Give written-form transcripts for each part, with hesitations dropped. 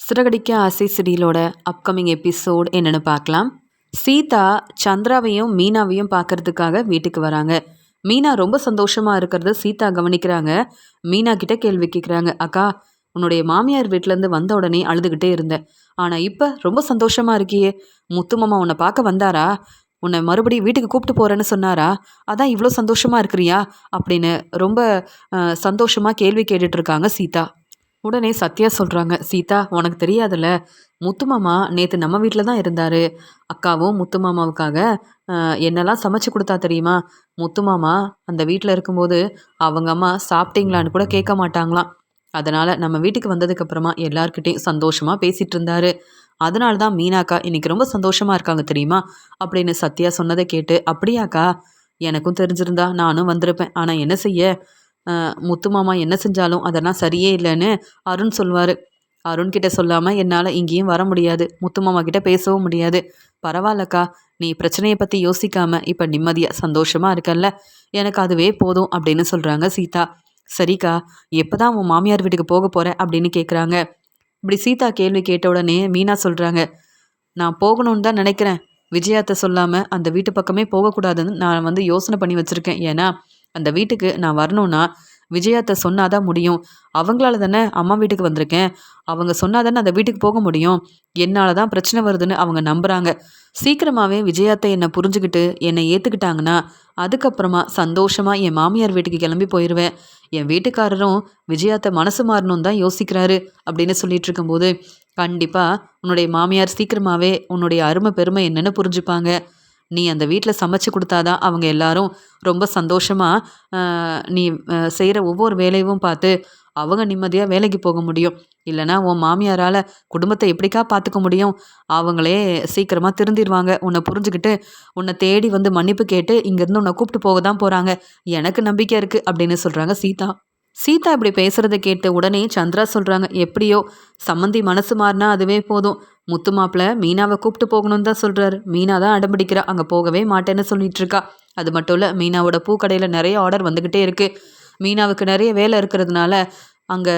சிறகடிக்க ஆசை சீரியலோட upcoming episode என்னன்னு பார்க்கலாம். சீதா சந்திராவையும் மீனாவையும் பார்க்கறதுக்காக வீட்டுக்கு வராங்க. மீனா ரொம்ப சந்தோஷமா இருக்கிறத சீதா கவனிக்கிறாங்க. மீனா கிட்ட கேள்வி கேட்குறாங்க. அக்கா, உன்னுடைய மாமியார் வீட்டிலேருந்து வந்த உடனே அழுதுகிட்டே இருந்தேன். ஆனால் இப்போ ரொம்ப சந்தோஷமா இருக்கியே. முத்து மாமா உன்னை பார்க்க வந்தாரா? உன்னை மறுபடியும் வீட்டுக்கு கூப்பிட்டு போறேன்னு சொன்னாரா? அதான் இவ்வளோ சந்தோஷமா இருக்கிறியா அப்படின்னு ரொம்ப சந்தோஷமா கேள்வி கேட்டுட்டு இருக்காங்க சீதா. உடனே சத்யா சொல்கிறாங்க, சீதா உனக்கு தெரியாதுல்ல, முத்துமாமா நேற்று நம்ம வீட்டில் தான் இருந்தார். அக்காவும் முத்துமாமாவுக்காக என்னெல்லாம் சமைச்சு கொடுத்தா தெரியுமா? முத்துமாமா அந்த வீட்டில் இருக்கும்போது அவங்க அம்மா சாப்பிட்டீங்களான்னு கூட கேட்க மாட்டாங்களாம். அதனால் நம்ம வீட்டுக்கு வந்ததுக்கப்புறமா எல்லார்கிட்டையும் சந்தோஷமாக பேசிகிட்டு இருந்தாரு. அதனால தான் மீனாக்கா இன்னைக்கு ரொம்ப சந்தோஷமாக இருக்காங்க தெரியுமா அப்படின்னு சத்யா சொன்னதை கேட்டு, அப்படியாக்கா, எனக்கும் தெரிஞ்சிருந்தா நானும் வந்திருப்பேன். ஆனால் என்ன செய்ய, முத்துமாமா என்ன செஞ்சாலும் அதெல்லாம் சரியே இல்லைன்னு அருண் சொல்வார். அருண் கிட்ட சொல்லாமல் என்னால் இங்கேயும் வர முடியாது, முத்துமாமா கிட்ட பேசவும் முடியாது. பரவாயில்லக்கா, நீ பிரச்சனையை பற்றி யோசிக்காம இப்போ நிம்மதியாக சந்தோஷமாக இருக்கல்ல, எனக்கு அதுவே போதும் அப்படின்னு சொல்கிறாங்க சீதா. சரிக்கா, எப்போ தான் உன் மாமியார் வீட்டுக்கு போக போகிற அப்படின்னு கேட்குறாங்க. இப்படி சீதா கேள்வி கேட்ட உடனே மீனா சொல்கிறாங்க, நான் போகணும்னு தான் நினைக்கிறேன். விஜயாத்தை சொல்லாமல் அந்த வீட்டு பக்கமே போகக்கூடாதுன்னு நான் யோசனை பண்ணி வச்சுருக்கேன். ஏன்னா அந்த வீட்டுக்கு நான் வரணும்னா விஜயாத்தை சொன்னாதான் முடியும். அவங்களால தானே அம்மா வீட்டுக்கு வந்திருக்கேன். அவங்க சொன்னாதானே அந்த வீட்டுக்கு போக முடியும். என்னால் தான் பிரச்சனை வருதுன்னு அவங்க நம்புகிறாங்க. சீக்கிரமாகவே விஜயாத்தை என்னை புரிஞ்சுக்கிட்டு என்னை ஏற்றுக்கிட்டாங்கன்னா அதுக்கப்புறமா சந்தோஷமாக என் மாமியார் வீட்டுக்கு கிளம்பி போயிடுவேன். என் வீட்டுக்காரரும் விஜயாத்தை மனசு மாறணும்னு தான் யோசிக்கிறாரு அப்படின்னு சொல்லிட்டு இருக்கும்போது, கண்டிப்பாக உன்னுடைய மாமியார் சீக்கிரமாகவே உன்னுடைய அருமை பெருமை என்னன்னு புரிஞ்சுப்பாங்க. நீ அந்த வீட்டில் சமைச்சு கொடுத்தாதான் அவங்க எல்லாரும் ரொம்ப சந்தோஷமாக நீ செய்கிற ஒவ்வொரு வேலையும் பார்த்து அவங்க நிம்மதியாக வேலைக்கு போக முடியும். இல்லைனா உன் மாமியாரால் குடும்பத்தை எப்படிக்கா பார்த்துக்க முடியும்? அவங்களே சீக்கிரமாக திருந்திடுவாங்க. உன்னை புரிஞ்சுக்கிட்டு உன்னை தேடி மன்னிப்பு கேட்டு இங்கேருந்து உன்னை கூப்பிட்டு போக தான் போகிறாங்க. எனக்கு நம்பிக்கை இருக்குது அப்படின்னு சொல்கிறாங்க சீதா. சீதா இப்படி பேசுகிறத கேட்டு உடனே சந்திரா சொல்கிறாங்க, எப்படியோ சம்மந்தி மனசு மாறினா அதுவே போதும். முத்து மாப்பிள்ள மீனாவை கூப்பிட்டு போகணும்னு தான் சொல்கிறாரு. மீனா தான் அடம்பிடிக்கிறா, அங்கே போகவே மாட்டேன்னு சொல்லிட்டு இருக்கா. அது மட்டும் இல்லை, மீனாவோட பூக்கடையில் நிறைய ஆர்டர் வந்துக்கிட்டே இருக்குது. மீனாவுக்கு நிறைய வேலை இருக்கிறதுனால அங்கே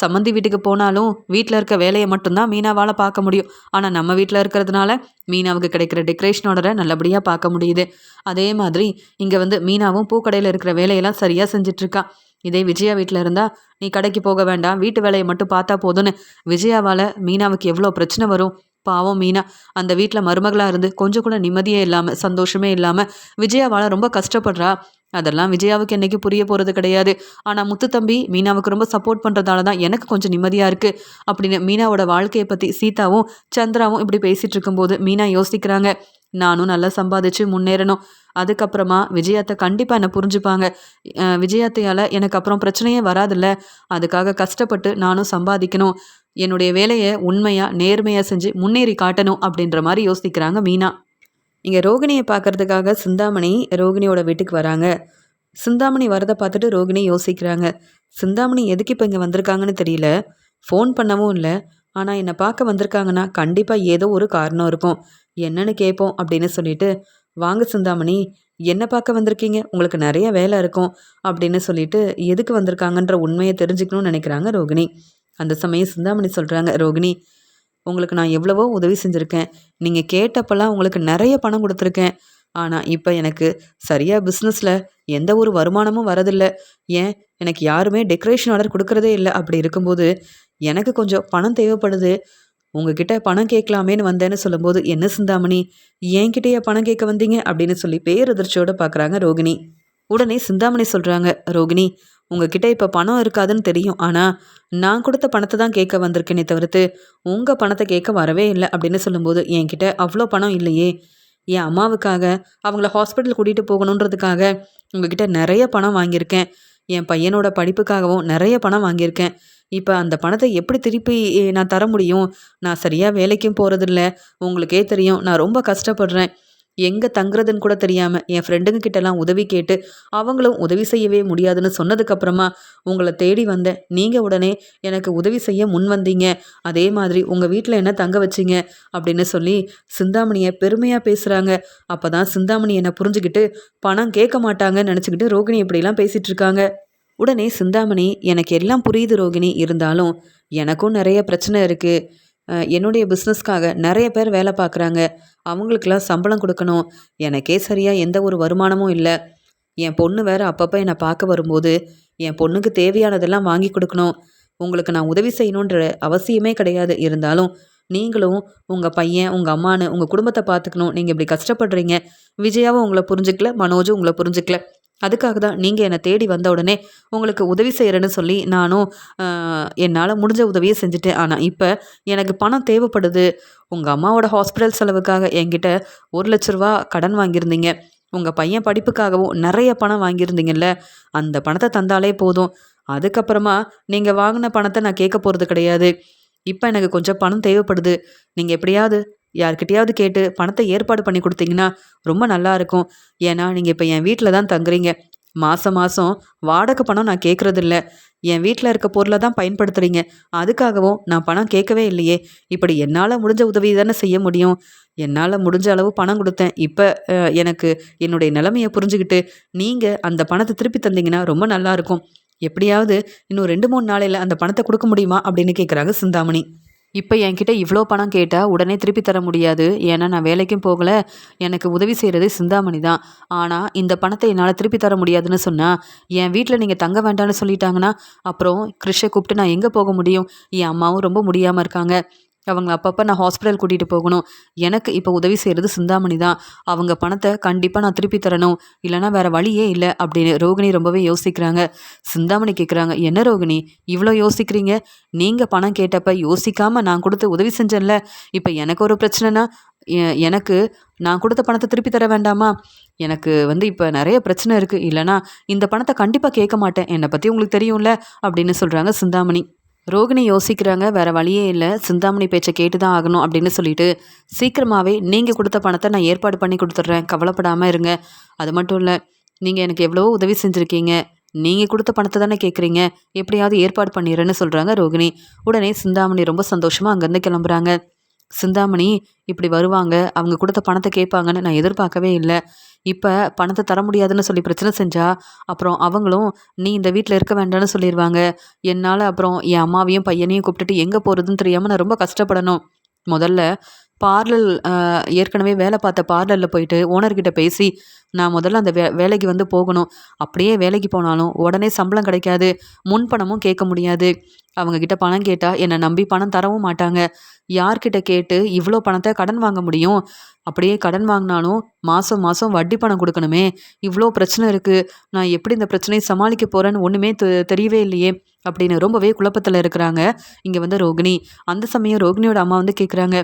சம்மந்தி வீட்டுக்கு போனாலும் வீட்டில் இருக்க வேலையை மட்டும்தான் மீனாவால் பார்க்க முடியும். ஆனால் நம்ம வீட்டில் இருக்கிறதுனால மீனாவுக்கு கிடைக்கிற டெக்கரேஷன் ஆர்டரை நல்லபடியாக பார்க்க முடியுது. அதே மாதிரி இங்கே மீனாவும் பூக்கடையில் இருக்கிற வேலையெல்லாம் சரியாக செஞ்சிட்ருக்கா. இதே விஜயா வீட்டில் இருந்தால் நீ கடைக்கு போக வேண்டாம், வீட்டு வேலையை மட்டும் பார்த்தா போதும்னு விஜயாவால் மீனாவுக்கு எவ்வளோ பிரச்சனை வரும். பாவம் மீனா அந்த வீட்டில் மருமகளாக இருந்து கொஞ்சம் கூட நிம்மதியே இல்லாமல் சந்தோஷமே இல்லாமல் விஜயாவால் ரொம்ப கஷ்டப்படுறா. அதெல்லாம் விஜயாவுக்கு என்னைக்கு புரிய போகிறது கிடையாது. ஆனால் முத்து தம்பி மீனாவுக்கு ரொம்ப சப்போர்ட் பண்ணுறதால தான் எனக்கு கொஞ்சம் நிம்மதியாக இருக்குது அப்படின்னு மீனாவோட வாழ்க்கையை பற்றி சீதாவும் சந்திராவும் இப்படி பேசிகிட்டு இருக்கும்போது மீனா யோசிக்கிறாங்க, நானும் நல்லா சம்பாதிச்சு முன்னேறணும். அதுக்கப்புறமா விஜயாத்தை கண்டிப்பாக என்னை புரிஞ்சுப்பாங்க. விஜயாத்தையால் எனக்கு அப்புறம் பிரச்சனையே வராதில்ல. அதுக்காக கஷ்டப்பட்டு நானும் சம்பாதிக்கணும். என்னுடைய வேலையை உண்மையாக நேர்மையாக செஞ்சு முன்னேறி காட்டணும் அப்படின்ற மாதிரி யோசிக்கிறாங்க மீனா. இங்கே ரோகிணியை பார்க்கறதுக்காக சிந்தாமணி ரோகிணியோட வீட்டுக்கு வராங்க. சிந்தாமணி வரதை பார்த்துட்டு ரோகிணி யோசிக்கிறாங்க, சிந்தாமணி எதுக்கு இப்போ இங்கே வந்திருக்காங்கன்னு தெரியல. ஃபோன் பண்ணவும் இல்லை. ஆனால் என்னை பார்க்க வந்திருக்காங்கன்னா கண்டிப்பாக ஏதோ ஒரு காரணம் இருக்கும். என்னன்னு கேட்போம் அப்படின்னு சொல்லிட்டு, வாங்க சிந்தாமணி, என்ன பார்க்க வந்திருக்கீங்க, உங்களுக்கு நிறைய வேலை இருக்கும் அப்படின்னு சொல்லிட்டு எதுக்கு வந்திருக்காங்கன்ற உண்மையை தெரிஞ்சுக்கணும்னு நினைக்கிறாங்க ரோகிணி. அந்த சமயம் சிந்தாமணி சொல்கிறாங்க, ரோகிணி, உங்களுக்கு நான் எவ்வளவோ உதவி செஞ்சுருக்கேன். நீங்கள் கேட்டப்பெல்லாம் உங்களுக்கு நிறைய பணம் கொடுத்துருக்கேன். ஆனால் இப்போ எனக்கு சரியாக பிஸ்னஸில் எந்த ஒரு வருமானமும் வரதில்லை. ஏன், எனக்கு யாருமே டெக்கரேஷன் ஆர்டர் கொடுக்குறதே இல்லை. அப்படி இருக்கும்போது எனக்கு கொஞ்சம் பணம் தேவைப்படுது. உங்ககிட்ட பணம் கேட்கலாமேன்னு வந்தேன்னு சொல்லும்போது, என்ன சிந்தாமணி, என்கிட்டயே பணம் கேட்க வந்தீங்க அப்படின்னு சொல்லி பேரதிர்ச்சியோடு பார்க்குறாங்க ரோகிணி. உடனே சிந்தாமணி சொல்கிறாங்க, ரோகிணி, உங்ககிட்ட இப்போ பணம் இருக்காதுன்னு தெரியும். ஆனால் நான் கொடுத்த பணத்தை தான் கேட்க வந்திருக்கேனே தவிர்த்து உங்கள் பணத்தை கேட்க வரவே இல்லை அப்படின்னு சொல்லும்போது, என்கிட்ட அவ்வளோ பணம் இல்லையே. என் அம்மாவுக்காக அவங்கள ஹாஸ்பிட்டல் கூட்டிகிட்டு போகணுன்றதுக்காக உங்ககிட்ட நிறைய பணம் வாங்கியிருக்கேன். என் பையனோட படிப்புக்காகவும் நிறைய பணம் வாங்கியிருக்கேன். இப்போ அந்த பணத்தை எப்படி திருப்பி நான் தர முடியும்? நான் சரியாக வேலைக்கும் போகிறதில்ல. உங்களுக்கே தெரியும், நான் ரொம்ப கஷ்டப்படுறேன். எங்கே தங்குறதுன்னு கூட தெரியாமல் என் ஃப்ரெண்டுங்க கிட்டலாம் உதவி கேட்டு அவங்களும் உதவி செய்யவே முடியாதுன்னு சொன்னதுக்கப்புறமா உங்களை தேடி வந்தேன். நீங்கள் உடனே எனக்கு உதவி செய்ய முன் வந்தீங்க. அதே மாதிரி உங்கள் வீட்டில் என்ன தங்க வச்சிங்க அப்படின்னு சொல்லி சிந்தாமணியை பெருமையாக பேசுகிறாங்க. அப்போ தான் சிந்தாமணி என்னை புரிஞ்சுக்கிட்டு பணம் கேட்க மாட்டாங்கன்னு நினச்சிக்கிட்டு ரோகிணி இப்படிலாம் பேசிகிட்டு இருக்காங்க. உடனே சிந்தாமணி, எனக்கு எல்லாம் புரியுது ரோகிணி, இருந்தாலும் எனக்கும் நிறைய பிரச்சனை இருக்குது. என்னுடைய பிஸ்னஸ்க்காக நிறைய பேர் வேலை பார்க்குறாங்க. அவங்களுக்கெல்லாம் சம்பளம் கொடுக்கணும். எனக்கே சரியாக எந்த ஒரு வருமானமும் இல்லை. என் பொண்ணு வேற அப்பப்போ என்னை பார்க்க வரும்போது என் பொண்ணுக்கு தேவையானதெல்லாம் வாங்கி கொடுக்கணும். உங்களுக்கு நான் உதவி செய்யணுன்ற அவசியமே கிடையாது. இருந்தாலும் நீங்களும் உங்கள் பையன் உங்கள் அம்மானு உங்கள் குடும்பத்தை பார்த்துக்கணும். நீங்கள் இப்படி கஷ்டப்படுறீங்க. விஜயாவும் உங்களை புரிஞ்சுக்கல, மனோஜும் உங்களை புரிஞ்சுக்கல. அதுக்காக தான் நீங்கள் என்னை தேடி வந்த உடனே உங்களுக்கு உதவி செய்கிறேன்னு சொல்லி நானும் என்னால் முடிஞ்ச உதவியை செஞ்சுட்டேன். ஆனால் இப்போ எனக்கு பணம் தேவைப்படுது. உங்கள் அம்மாவோட ஹாஸ்பிட்டல் செலவுக்காக என்கிட்ட 1,00,000 ரூபா கடன் வாங்கியிருந்தீங்க. உங்கள் பையன் படிப்புக்காகவும் நிறைய பணம் வாங்கியிருந்தீங்கல்ல, அந்த பணத்தை தந்தாலே போதும். அதுக்கப்புறமா நீங்கள் வாங்கின பணத்தை நான் கேட்க போகிறது கிடையாது. இப்போ எனக்கு கொஞ்சம் பணம் தேவைப்படுது. நீங்கள் எப்படியாவது யார்கிட்டயாவது கேட்டு பணத்தை ஏற்பாடு பண்ணி கொடுத்தீங்கன்னா ரொம்ப நல்லா இருக்கும். ஏன்னா நீங்கள் இப்போ என் வீட்டில் தான் தங்குறீங்க. மாதம் மாதம் வாடகை பணம் நான் கேட்குறதில்ல. என் வீட்டில் இருக்க பொருளை தான் பயன்படுத்துகிறீங்க. அதுக்காகவும் நான் பணம் கேட்கவே இல்லையே. இப்படி என்னால் முடிஞ்ச உதவி தானே செய்ய முடியும். என்னால் முடிஞ்ச அளவு பணம் கொடுத்தேன். இப்போ எனக்கு என்னுடைய நிலைமையை புரிஞ்சுக்கிட்டு நீங்கள் அந்த பணத்தை திருப்பி தந்தீங்கன்னா ரொம்ப நல்லாயிருக்கும். எப்படியாவது இன்னும் 2-3 நாளையில் அந்த பணத்தை கொடுக்க முடியுமா அப்படின்னு கேட்குறாங்க சிந்தாமணி. இப்போ என்கிட்ட இவ்வளோ பணம் கேட்டால் உடனே திருப்பி தர முடியாது. ஏன்னா நான் வேலைக்கும் போகலை. எனக்கு உதவி செய்கிறது சிந்தாமணி தான். ஆனால் இந்த பணத்தை என்னால் திருப்பி தர முடியாதுன்னு சொன்னால் என் வீட்டில் நீங்கள் தங்க வேண்டாம்னு சொல்லிட்டாங்கன்னா அப்புறம் கிறிஷை கூப்பிட்டு நான் எங்கே போக முடியும்? என் அம்மாவும் ரொம்ப முடியாமல் இருக்காங்க. அவங்கள அப்பப்போ நான் ஹாஸ்பிட்டல் கூட்டிகிட்டு போகணும். எனக்கு இப்போ உதவி செய்கிறது சிந்தாமணி தான். அவங்க பணத்தை கண்டிப்பாக நான் திருப்பி தரணும். இல்லைனா வேறு வழியே இல்லை அப்படின்னு ரோகிணி ரொம்பவே யோசிக்கிறாங்க. சிந்தாமணி கேட்குறாங்க, என்ன ரோகிணி இவ்வளோ யோசிக்கிறீங்க? நீங்கள் பணம் கேட்டப்ப யோசிக்காமல் நான் கொடுத்து உதவி செஞ்சேன்ல. இப்போ எனக்கு ஒரு பிரச்சனைனா எனக்கு நான் கொடுத்த பணத்தை திருப்பி தர வேண்டாமா? எனக்கு இப்போ நிறைய பிரச்சனை இருக்குது. இல்லைனா இந்த பணத்தை கண்டிப்பாக கேட்க மாட்டேன். என்னை பற்றி உங்களுக்கு தெரியும்ல அப்படின்னு சொல்கிறாங்க சிந்தாமணி. ரோகிணி யோசிக்கிறாங்க, வேறு வழியே இல்லை, சிந்தாமணி பேச்சை கேட்டு தான் ஆகணும் அப்படின்னு சொல்லிட்டு சீக்கிரமாகவே நீங்கள் கொடுத்த பணத்தை நான் ஏற்பாடு பண்ணி கொடுத்துட்றேன், கவலைப்படாமல் இருங்க. அது மட்டும் இல்லை, நீங்கள் எனக்கு எவ்வளவோ உதவி செஞ்சுருக்கீங்க. நீங்கள் கொடுத்த பணத்தை தானே கேட்குறீங்க, எப்படியாவது ஏற்பாடு பண்ணிடுறேன்னு சொல்கிறாங்க ரோகிணி. உடனே சிந்தாமணி ரொம்ப சந்தோஷமாக அங்கேருந்து கிளம்புறாங்க. சிந்தாமணி இப்படி வருவாங்க, அவங்க கொடுத்த பணத்தை கேட்பாங்கன்னு நான் எதிர்பார்க்கவே இல்லை. இப்போ பணத்தை தர முடியாதுன்னு சொல்லி பிரச்சனை செஞ்சா அப்புறம் அவங்களும் நீ இந்த வீட்டில் இருக்க வேண்டாம்னு சொல்லிடுவாங்க. என்னால் அப்புறம் என் அம்மாவையும் பையனையும் கூப்பிட்டுட்டு எங்கே போகிறதுன்னு தெரியாமல் நான் ரொம்ப கஷ்டப்படணும். முதல்ல பார்லர் ஏற்கனவே வேலை பார்த்த பார்லரில் போயிட்டு ஓனர்கிட்ட பேசி நான் முதல்ல அந்த வேலைக்கு போகணும். அப்படியே வேலைக்கு போனாலும் உடனே சம்பளம் கிடைக்காது, முன்பணமும் கேட்க முடியாது. அவங்கக்கிட்ட பணம் கேட்டால் என்னை நம்பி பணம் தரவும் மாட்டாங்க. யார்கிட்ட கேட்டு இவ்வளோ பணத்தை கடன் வாங்க முடியும்? அப்படியே கடன் வாங்கினாலும் மாதம் மாதம் வட்டி பணம் கொடுக்கணுமே. இவ்வளோ பிரச்சனை இருக்குது, நான் எப்படி இந்த பிரச்சனையை சமாளிக்க போகிறேன்னு ஒன்றுமே தெரியவே இல்லையே அப்படின்னு ரொம்பவே குழப்பத்தில் இருக்கிறாங்க இங்கே ரோகிணி. அந்த சமயம் ரோகிணியோட அம்மா கேட்குறாங்க,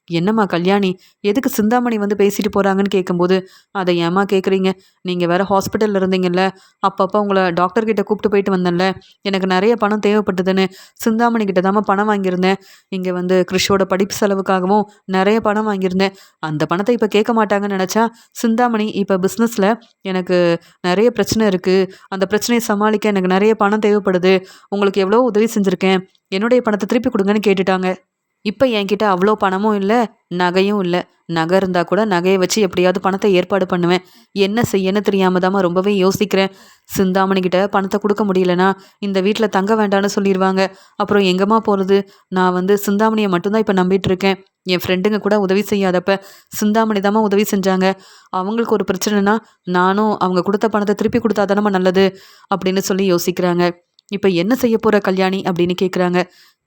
என்னம்மா கல்யாணி, எதுக்கு சிந்தாமணி பேசிட்டு போகிறாங்கன்னு கேட்கும்போது, அதை ஏம்மா கேட்குறீங்க? நீங்கள் வேறு ஹாஸ்பிட்டலில் இருந்தீங்கல்ல, அப்பப்போ உங்களை டாக்டர்கிட்ட கூப்பிட்டு போயிட்டு வந்தேன்ல, எனக்கு நிறைய பணம் தேவைப்பட்டதுன்னு சிந்தாமணி கிட்ட தாம்மா பணம் வாங்கியிருந்தேன். இங்கே கிறிஷோட படிப்பு செலவுக்காகவும் நிறைய பணம் வாங்கியிருந்தேன். அந்த பணத்தை இப்போ கேட்க மாட்டாங்கன்னு நினச்சா சிந்தாமணி இப்போ பிஸ்னஸில் எனக்கு நிறைய பிரச்சனை இருக்குது, அந்த பிரச்சனையை சமாளிக்க எனக்கு நிறைய பணம் தேவைப்படுது, உங்களுக்கு எவ்வளோ உதவி செஞ்சுருக்கேன், என்னுடைய பணத்தை திருப்பி கொடுங்கன்னு கேட்டுட்டாங்க. இப்போ என்கிட்ட அவ்வளோ பணமும் இல்லை, நகையும் இல்லை. நகை இருந்தால் கூட நகையை வச்சு எப்படியாவது பணத்தை ஏற்பாடு பண்ணுவேன். என்ன செய்யன்னு தெரியாமல் தாம்மா ரொம்பவே யோசிக்கிறேன். சிந்தாமணிக்கிட்ட பணத்தை கொடுக்க முடியலனா இந்த வீட்டில் தங்க வேண்டாம்னு சொல்லிடுவாங்க. அப்புறம் எங்கேம்மா போகிறது? நான் சிந்தாமணியை மட்டும்தான் இப்போ நம்பிட்டு இருக்கேன். என் ஃப்ரெண்டுங்க கூட உதவி செய்யாதப்ப சிந்தாமணி தாம்மா உதவி செஞ்சாங்க. அவங்களுக்கு ஒரு பிரச்சனைனா நானும் அவங்க கொடுத்த பணத்தை திருப்பி கொடுத்தா தானம்மா நல்லது அப்படின்னு சொல்லி யோசிக்கிறாங்க. இப்போ என்ன செய்ய போகிற கல்யாணி அப்படின்னு கேட்குறாங்க.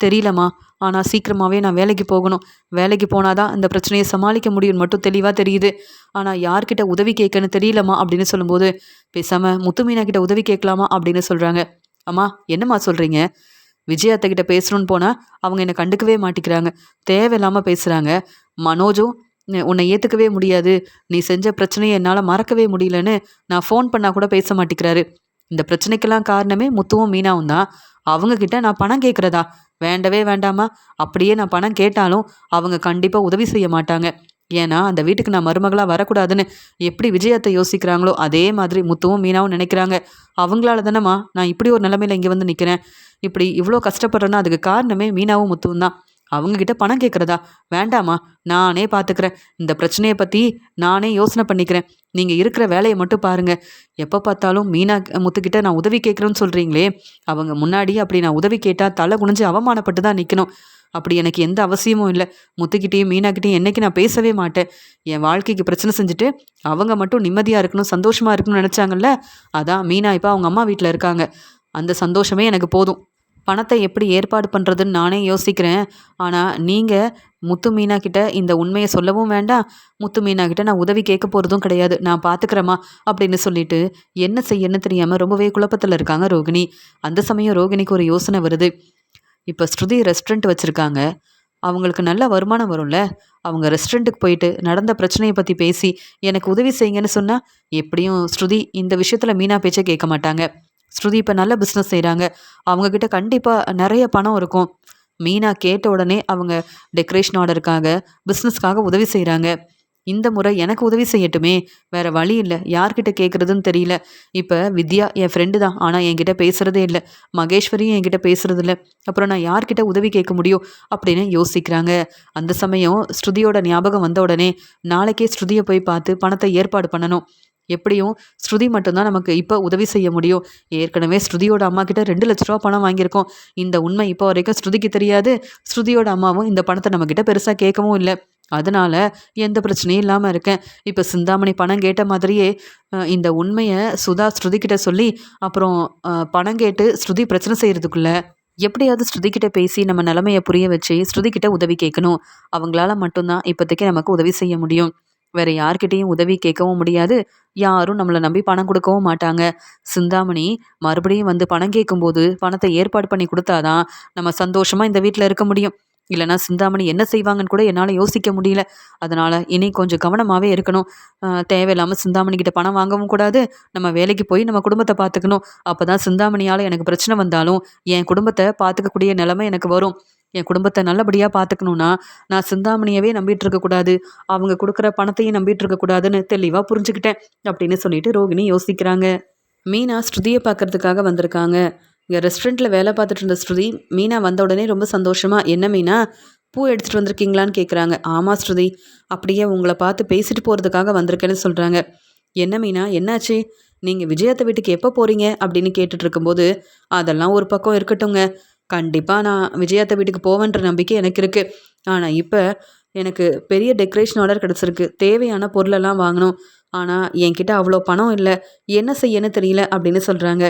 தெரியலம்மா, ஆனால் சீக்கிரமாகவே நான் வேலைக்கு போகணும். வேலைக்கு போனாதான் இந்த பிரச்சனையை சமாளிக்க முடியும்னு மட்டும் தெளிவாக தெரியுது. ஆனால் யார்கிட்ட உதவி கேட்கன்னு தெரியலம்மா அப்படின்னு சொல்லும்போது, பேசாமல் முத்துமீனா கிட்ட உதவி கேட்கலாமா அப்படின்னு சொல்கிறாங்க. அம்மா என்னம்மா சொல்கிறீங்க? விஜயாத்தக்கிட்ட பேசணும்னு போனால் அவங்க என்னை கண்டுக்கவே மாட்டிக்கிறாங்க, தேவையில்லாமல் பேசுகிறாங்க. மனோஜும் உன்னை ஏற்றுக்கவே முடியாது, நீ செஞ்ச பிரச்சனையை என்னால் மறக்கவே முடியலன்னு நான் ஃபோன் பண்ணால் கூட பேச மாட்டேங்கிறாரு. இந்த பிரச்சனைக்கெல்லாம் காரணமே முத்துவும் மீனாவும் தான். அவங்கக்கிட்ட நான் பணம் கேட்குறதா? வேண்டவே வேண்டாமா. அப்படியே நான் பணம் கேட்டாலும் அவங்க கண்டிப்பாக உதவி செய்ய மாட்டாங்க. ஏன்னா அந்த வீட்டுக்கு நான் மருமகளாக வரக்கூடாதுன்னு எப்படி விஜயத்தை யோசிக்கிறாங்களோ அதே மாதிரி முத்துவும் மீனாவும் நினைக்கிறாங்க. அவங்களால தானேம்மா நான் இப்படி ஒரு நிலைமையில் இங்கே நிற்கிறேன். இப்படி இவ்வளோ கஷ்டப்படுறேன்னா அதுக்கு காரணமே மீனாவும் முத்துவும் தான். அவங்கக்கிட்ட பணம் கேட்குறதா? வேண்டாமா, நானே பார்த்துக்கிறேன். இந்த பிரச்சனையை பற்றி நானே யோசனை பண்ணிக்கிறேன். நீங்கள் இருக்கிற வேலையை மட்டும் பாருங்கள். எப்போ பார்த்தாலும் மீனா முத்துக்கிட்ட நான் உதவி கேட்குறேன்னு சொல்கிறீங்களே, அவங்க முன்னாடி அப்படி நான் உதவி கேட்டால் தலை குனிஞ்சு அவமானப்பட்டு தான் நிற்கணும். அப்படி எனக்கு எந்த அவசியமும் இல்லை. முத்துக்கிட்டேயும் மீனாக்கிட்டேயும் என்னைக்கு நான் பேசவே மாட்டேன். என் வாழ்க்கைக்கு பிரச்சனை செஞ்சுட்டு அவங்க மட்டும் நிம்மதியாக இருக்கணும், சந்தோஷமாக இருக்கணும்னு நினச்சாங்கல்ல, அதான் மீனா இப்போ அவங்க அம்மா வீட்டில் இருக்காங்க. அந்த சந்தோஷமே எனக்கு போதும். பணத்தை எப்படி ஏற்பாடு பண்ணுறதுன்னு நானே யோசிக்கிறேன். ஆனால் நீங்கள் முத்து மீனா கிட்ட இந்த உண்மையை சொல்லவும் வேண்டாம், முத்து மீனா கிட்ட நான் உதவி கேட்க போகிறதும் கிடையாது, நான் பார்த்துக்கிறேம்மா அப்படின்னு சொல்லிட்டு என்ன செய்யன்னு தெரியாமல் ரொம்பவே குழப்பத்தில் இருக்காங்க ரோகிணி. அந்த சமயம் ரோகிணிக்கு ஒரு யோசனை வருது. இப்போ ஸ்ருதி ரெஸ்டாரண்ட் வச்சுருக்காங்க, அவங்களுக்கு நல்ல வருமானம் வரும்ல. அவங்க ரெஸ்டாரண்ட்டுக்கு போயிட்டு நடந்த பிரச்சனையை பற்றி பேசி எனக்கு உதவி செய்யுங்கன்னு சொன்னால் எப்படியும் ஸ்ருதி இந்த விஷயத்தில் மீனா பேச்சை கேட்க மாட்டாங்க. ஸ்ருதி இப்போ நல்ல பிஸ்னஸ் செய்கிறாங்க, அவங்கக்கிட்ட கண்டிப்பாக நிறைய பணம் இருக்கும். மீனா கேட்ட உடனே அவங்க டெக்கரேஷன் ஆர்டருக்காக பிஸ்னஸ்க்காக உதவி செய்கிறாங்க. இந்த முறை எனக்கு உதவி செய்யட்டுமே, வேற வழி இல்லை, யார்கிட்ட கேட்குறதுன்னு தெரியல. இப்போ வித்யா என் ஃப்ரெண்டு தான், ஆனால் என்கிட்ட பேசுகிறதே இல்லை. மகேஸ்வரியும் என்கிட்ட பேசுறது இல்லை. அப்புறம் நான் யார்கிட்ட உதவி கேட்க முடியும் அப்படின்னு யோசிக்கிறாங்க. அந்த சமயம் ஸ்ருதியோட ஞாபகம் வந்த உடனே நாளைக்கே ஸ்ருதியை போய் பார்த்து பணத்தை ஏற்பாடு பண்ணணும். எப்படியும் ஸ்ருதி மட்டும்தான் நமக்கு இப்போ உதவி செய்ய முடியும். ஏற்கனவே ஸ்ருதியோட அம்மா கிட்ட 2 லட்ச ரூபா பணம் வாங்கியிருக்கோம். இந்த உண்மை இப்போ வரைக்கும் ஸ்ருதிக்கு தெரியாது. ஸ்ருதியோட அம்மாவும் இந்த பணத்தை நம்மக்கிட்ட பெருசாக கேட்கவும் இல்லை. அதனால எந்த பிரச்சனையும் இல்லாமல் இருக்கேன். இப்போ சிந்தாமணி பணம் கேட்ட மாதிரியே இந்த உண்மையை சுதா ஸ்ருதிக்கிட்ட சொல்லி அப்புறம் பணம் கேட்டு ஸ்ருதி பிரச்சனை செய்கிறதுக்குள்ள எப்படியாவது ஸ்ருதிக்கிட்ட பேசி நம்ம நிலைமையை புரிய வச்சு ஸ்ருதிக்கிட்ட உதவி கேட்கணும். அவங்களால மட்டும்தான் இப்போதைக்கு நமக்கு உதவி செய்ய முடியும். வேற யார்கிட்டையும் உதவி கேட்கவும் முடியாது, யாரும் நம்மளை நம்பி பணம் கொடுக்கவும் மாட்டாங்க. சிந்தாமணி மறுபடியும் வந்து பணம் கேட்கும்போது பணத்தை ஏற்பாடு பண்ணி கொடுத்தாதான் நம்ம சந்தோஷமா இந்த வீட்டில் இருக்க முடியும். இல்லைனா சிந்தாமணி என்ன செய்வாங்கன்னு கூட என்னால் யோசிக்க முடியல. அதனால் இனி கொஞ்சம் கவனமாகவே இருக்கணும். தேவையில்லாமல் சிந்தாமணி கிட்ட பணம் வாங்கவும் கூடாது. நம்ம வேலைக்கு போய் நம்ம குடும்பத்தை பார்த்துக்கணும். அப்போ தான் சிந்தாமணியால் எனக்கு பிரச்சனை வந்தாலும் என் குடும்பத்தை பார்த்துக்கக்கூடிய நிலைமை எனக்கு வரும். என் குடும்பத்தை நல்லபடியாக பார்த்துக்கணுன்னா நான் சிந்தாமணியவே நம்பிட்டு இருக்கக்கூடாது, அவங்க கொடுக்குற பணத்தையும் நம்பிட்டு இருக்கக்கூடாதுன்னு தெளிவாக புரிஞ்சுக்கிட்டேன் அப்படின்னு சொல்லிட்டு ரோகிணி யோசிக்கிறாங்க. மீனா ஸ்ருதியை பார்க்கறதுக்காக வந்திருக்காங்க. இங்கே ரெஸ்டாரண்ட்டில் வேலை பார்த்துட்டு இருந்த ஸ்ருதி மீனா வந்த உடனே ரொம்ப சந்தோஷமாக, என்ன மீனா பூ எடுத்துகிட்டு வந்திருக்கீங்களான்னு கேட்குறாங்க. ஆமாம் ஸ்ருதி, அப்படியே உங்களை பார்த்து பேசிட்டு போகிறதுக்காக வந்திருக்கேன்னு சொல்கிறாங்க. என்ன மீனா என்னாச்சு, நீங்கள் விஜயத்தை வீட்டுக்கு எப்போ போகிறீங்க அப்படின்னு கேட்டுட்டு இருக்கும்போது, அதெல்லாம் ஒரு பக்கம் இருக்கட்டுங்க, கண்டிப்பாக நான் விஜயத்தை வீட்டுக்கு போவேன்ற நம்பிக்கை எனக்கு இருக்குது. ஆனால் இப்போ எனக்கு பெரிய டெக்கரேஷன் ஆர்டர் கிடச்சிருக்கு, தேவையான பொருளெல்லாம் வாங்கணும். ஆனால் என்கிட்ட அவ்வளோ பணம் இல்லை, என்ன செய்யன்னு தெரியல அப்படின்னு சொல்கிறாங்க.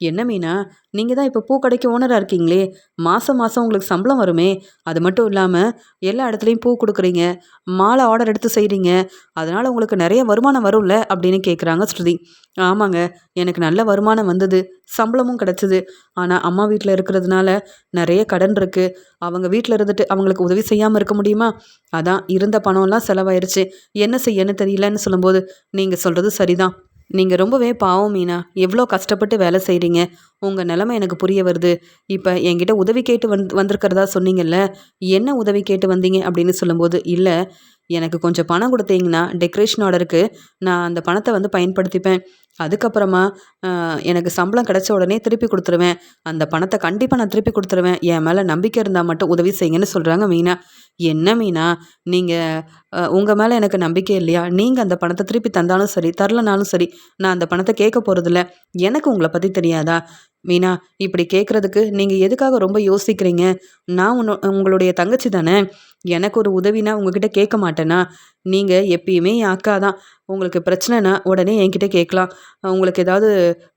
என்ன மீனா, நீங்கள் தான் இப்போ பூக்கடைக்கு ஓனராக இருக்கீங்களே, மாதம் மாதம் உங்களுக்கு சம்பளம் வருமே, அது மட்டும் இல்லாமல் எல்லா இடத்துலையும் பூ கொடுக்குறீங்க, மாலை ஆர்டர் எடுத்து செய்கிறீங்க, அதனால் உங்களுக்கு நிறைய வருமானம் வரும்ல அப்படின்னு கேட்குறாங்க ஸ்ருதி. ஆமாங்க, எனக்கு நல்ல வருமானம் வந்தது, சம்பளமும் கிடச்சிது. ஆனால் அம்மா வீட்டில் இருக்கிறதுனால நிறைய கடன் இருக்குது. அவங்க வீட்டில் இருந்துட்டு அவங்களுக்கு உதவி செய்யாமல் இருக்க முடியுமா? அதான் இருந்த பணம்லாம் செலவாயிருச்சு, என்ன செய்யன்னு தெரியலன்னு சொல்லும்போது, நீங்கள் சொல்கிறது சரிதான், நீங்கள் ரொம்பவே பாவம் மீனா, எவ்வளோ கஷ்டப்பட்டு வேலை செய்கிறீங்க, உங்கள் நிலமை எனக்கு புரிய வருது. இப்போ என்கிட்ட உதவி கேட்டு வந்திருக்கிறதா சொன்னீங்கல்ல, என்ன உதவி கேட்டு வந்தீங்க அப்படின்னு சொல்லும்போது, இல்லை எனக்கு கொஞ்சம் பணம் கொடுத்தீங்கன்னா டெக்கரேஷன் ஆர்டருக்கு நான் அந்த பணத்தை வந்து பயன்படுத்திப்பேன். அதுக்கப்புறமா எனக்கு சம்பளம் கிடைச்ச உடனே திருப்பி கொடுத்துருவேன். அந்த பணத்தை கண்டிப்பாக நான் திருப்பி கொடுத்துருவேன். என் மேலே நம்பிக்கை இருந்தால் மட்டும் உதவி செய்யுங்கன்னு சொல்கிறாங்க மீனா. என்ன மீனா, நீங்கள் உங்கள் மேலே எனக்கு நம்பிக்கை இல்லையா? நீங்கள் அந்த பணத்தை திருப்பி தந்தாலும் சரி, தரலனாலும் சரி, நான் அந்த பணத்தை கேட்க போகிறதில்ல. எனக்கு உங்களை பற்றி தெரியாதா? மீனா, இப்படி கேட்குறதுக்கு நீங்கள் எதுக்காக ரொம்ப யோசிக்கிறீங்க? நான் உங்களுடைய தங்கச்சி தானே, எனக்கு ஒரு உதவினா உங்ககிட்ட கேட்க மாட்டேனா? நீங்கள் எப்பயுமே என் அக்கா தான். உங்களுக்கு பிரச்சனைனா உடனே என்கிட்ட கேட்கலாம். உங்களுக்கு ஏதாவது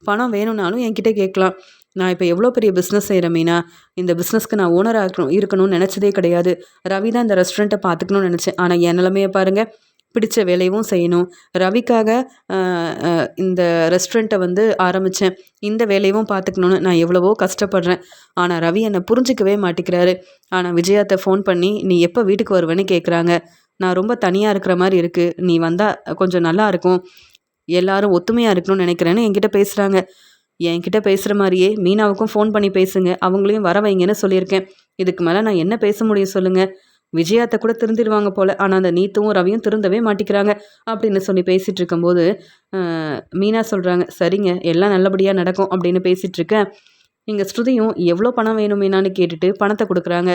பணம் வேணும்னாலும் என்கிட்ட கேட்கலாம். நான் இப்போ எவ்வளோ பெரிய பிஸ்னஸ் செய்கிறேன் மீனா, இந்த பிஸ்னஸ்க்கு நான் ஓனராக இருக்கணும்னு நினச்சதே கிடையாது. ரவி தான் இந்த ரெஸ்டாரண்ட்டை பார்த்துக்கணும்னு நினச்சேன். ஆனால் என் நிலைமையை பாருங்கள், பிடிச்ச வேலையும் செய்யணும், ரவிக்காக இந்த ரெஸ்டாரண்ட்டை வந்து ஆரம்பித்தேன், இந்த வேலையும் பார்த்துக்கணுன்னு நான் எவ்வளவோ கஷ்டப்படுறேன். ஆனால் ரவி என்னை புரிஞ்சிக்கவே மாட்டேங்கிறாரு. ஆனால் விஜயாத்தை ஃபோன் பண்ணி நீ எப்போ வீட்டுக்கு வருவேன்னு கேட்குறாங்க. நான் ரொம்ப தனியாக இருக்கிற மாதிரி இருக்குது, நீ வந்தால் கொஞ்சம் நல்லா இருக்கும், எல்லாரும் ஒத்துமையாக இருக்கணும்னு நினைக்கிறேன்னு என்கிட்ட பேசுகிறாங்க. என்கிட்ட பேசுகிற மாதிரியே மீனாவுக்கும் ஃபோன் பண்ணி பேசுங்க, அவங்களையும் வர வைங்கன்னு சொல்லியிருக்கேன். இதுக்கு மேலே நான் என்ன பேச முடியும் சொல்லுங்கள்? விஜயாத்தை கூட திருந்திடுவாங்க போல், ஆனால் அந்த நீத்துவும் ரவியும் திருந்தவே மாட்டிக்கிறாங்க அப்படின்னு சொல்லி பேசிகிட்டு இருக்கும்போது மீனா சொல்கிறாங்க, சரிங்க எல்லாம் நல்லபடியாக நடக்கும் அப்படின்னு பேசிகிட்டு இருக்கேன். இங்கே ஸ்ருதியும் எவ்வளோ பணம் வேணும் மீனான்னு கேட்டுட்டு பணத்தை கொடுக்குறாங்க.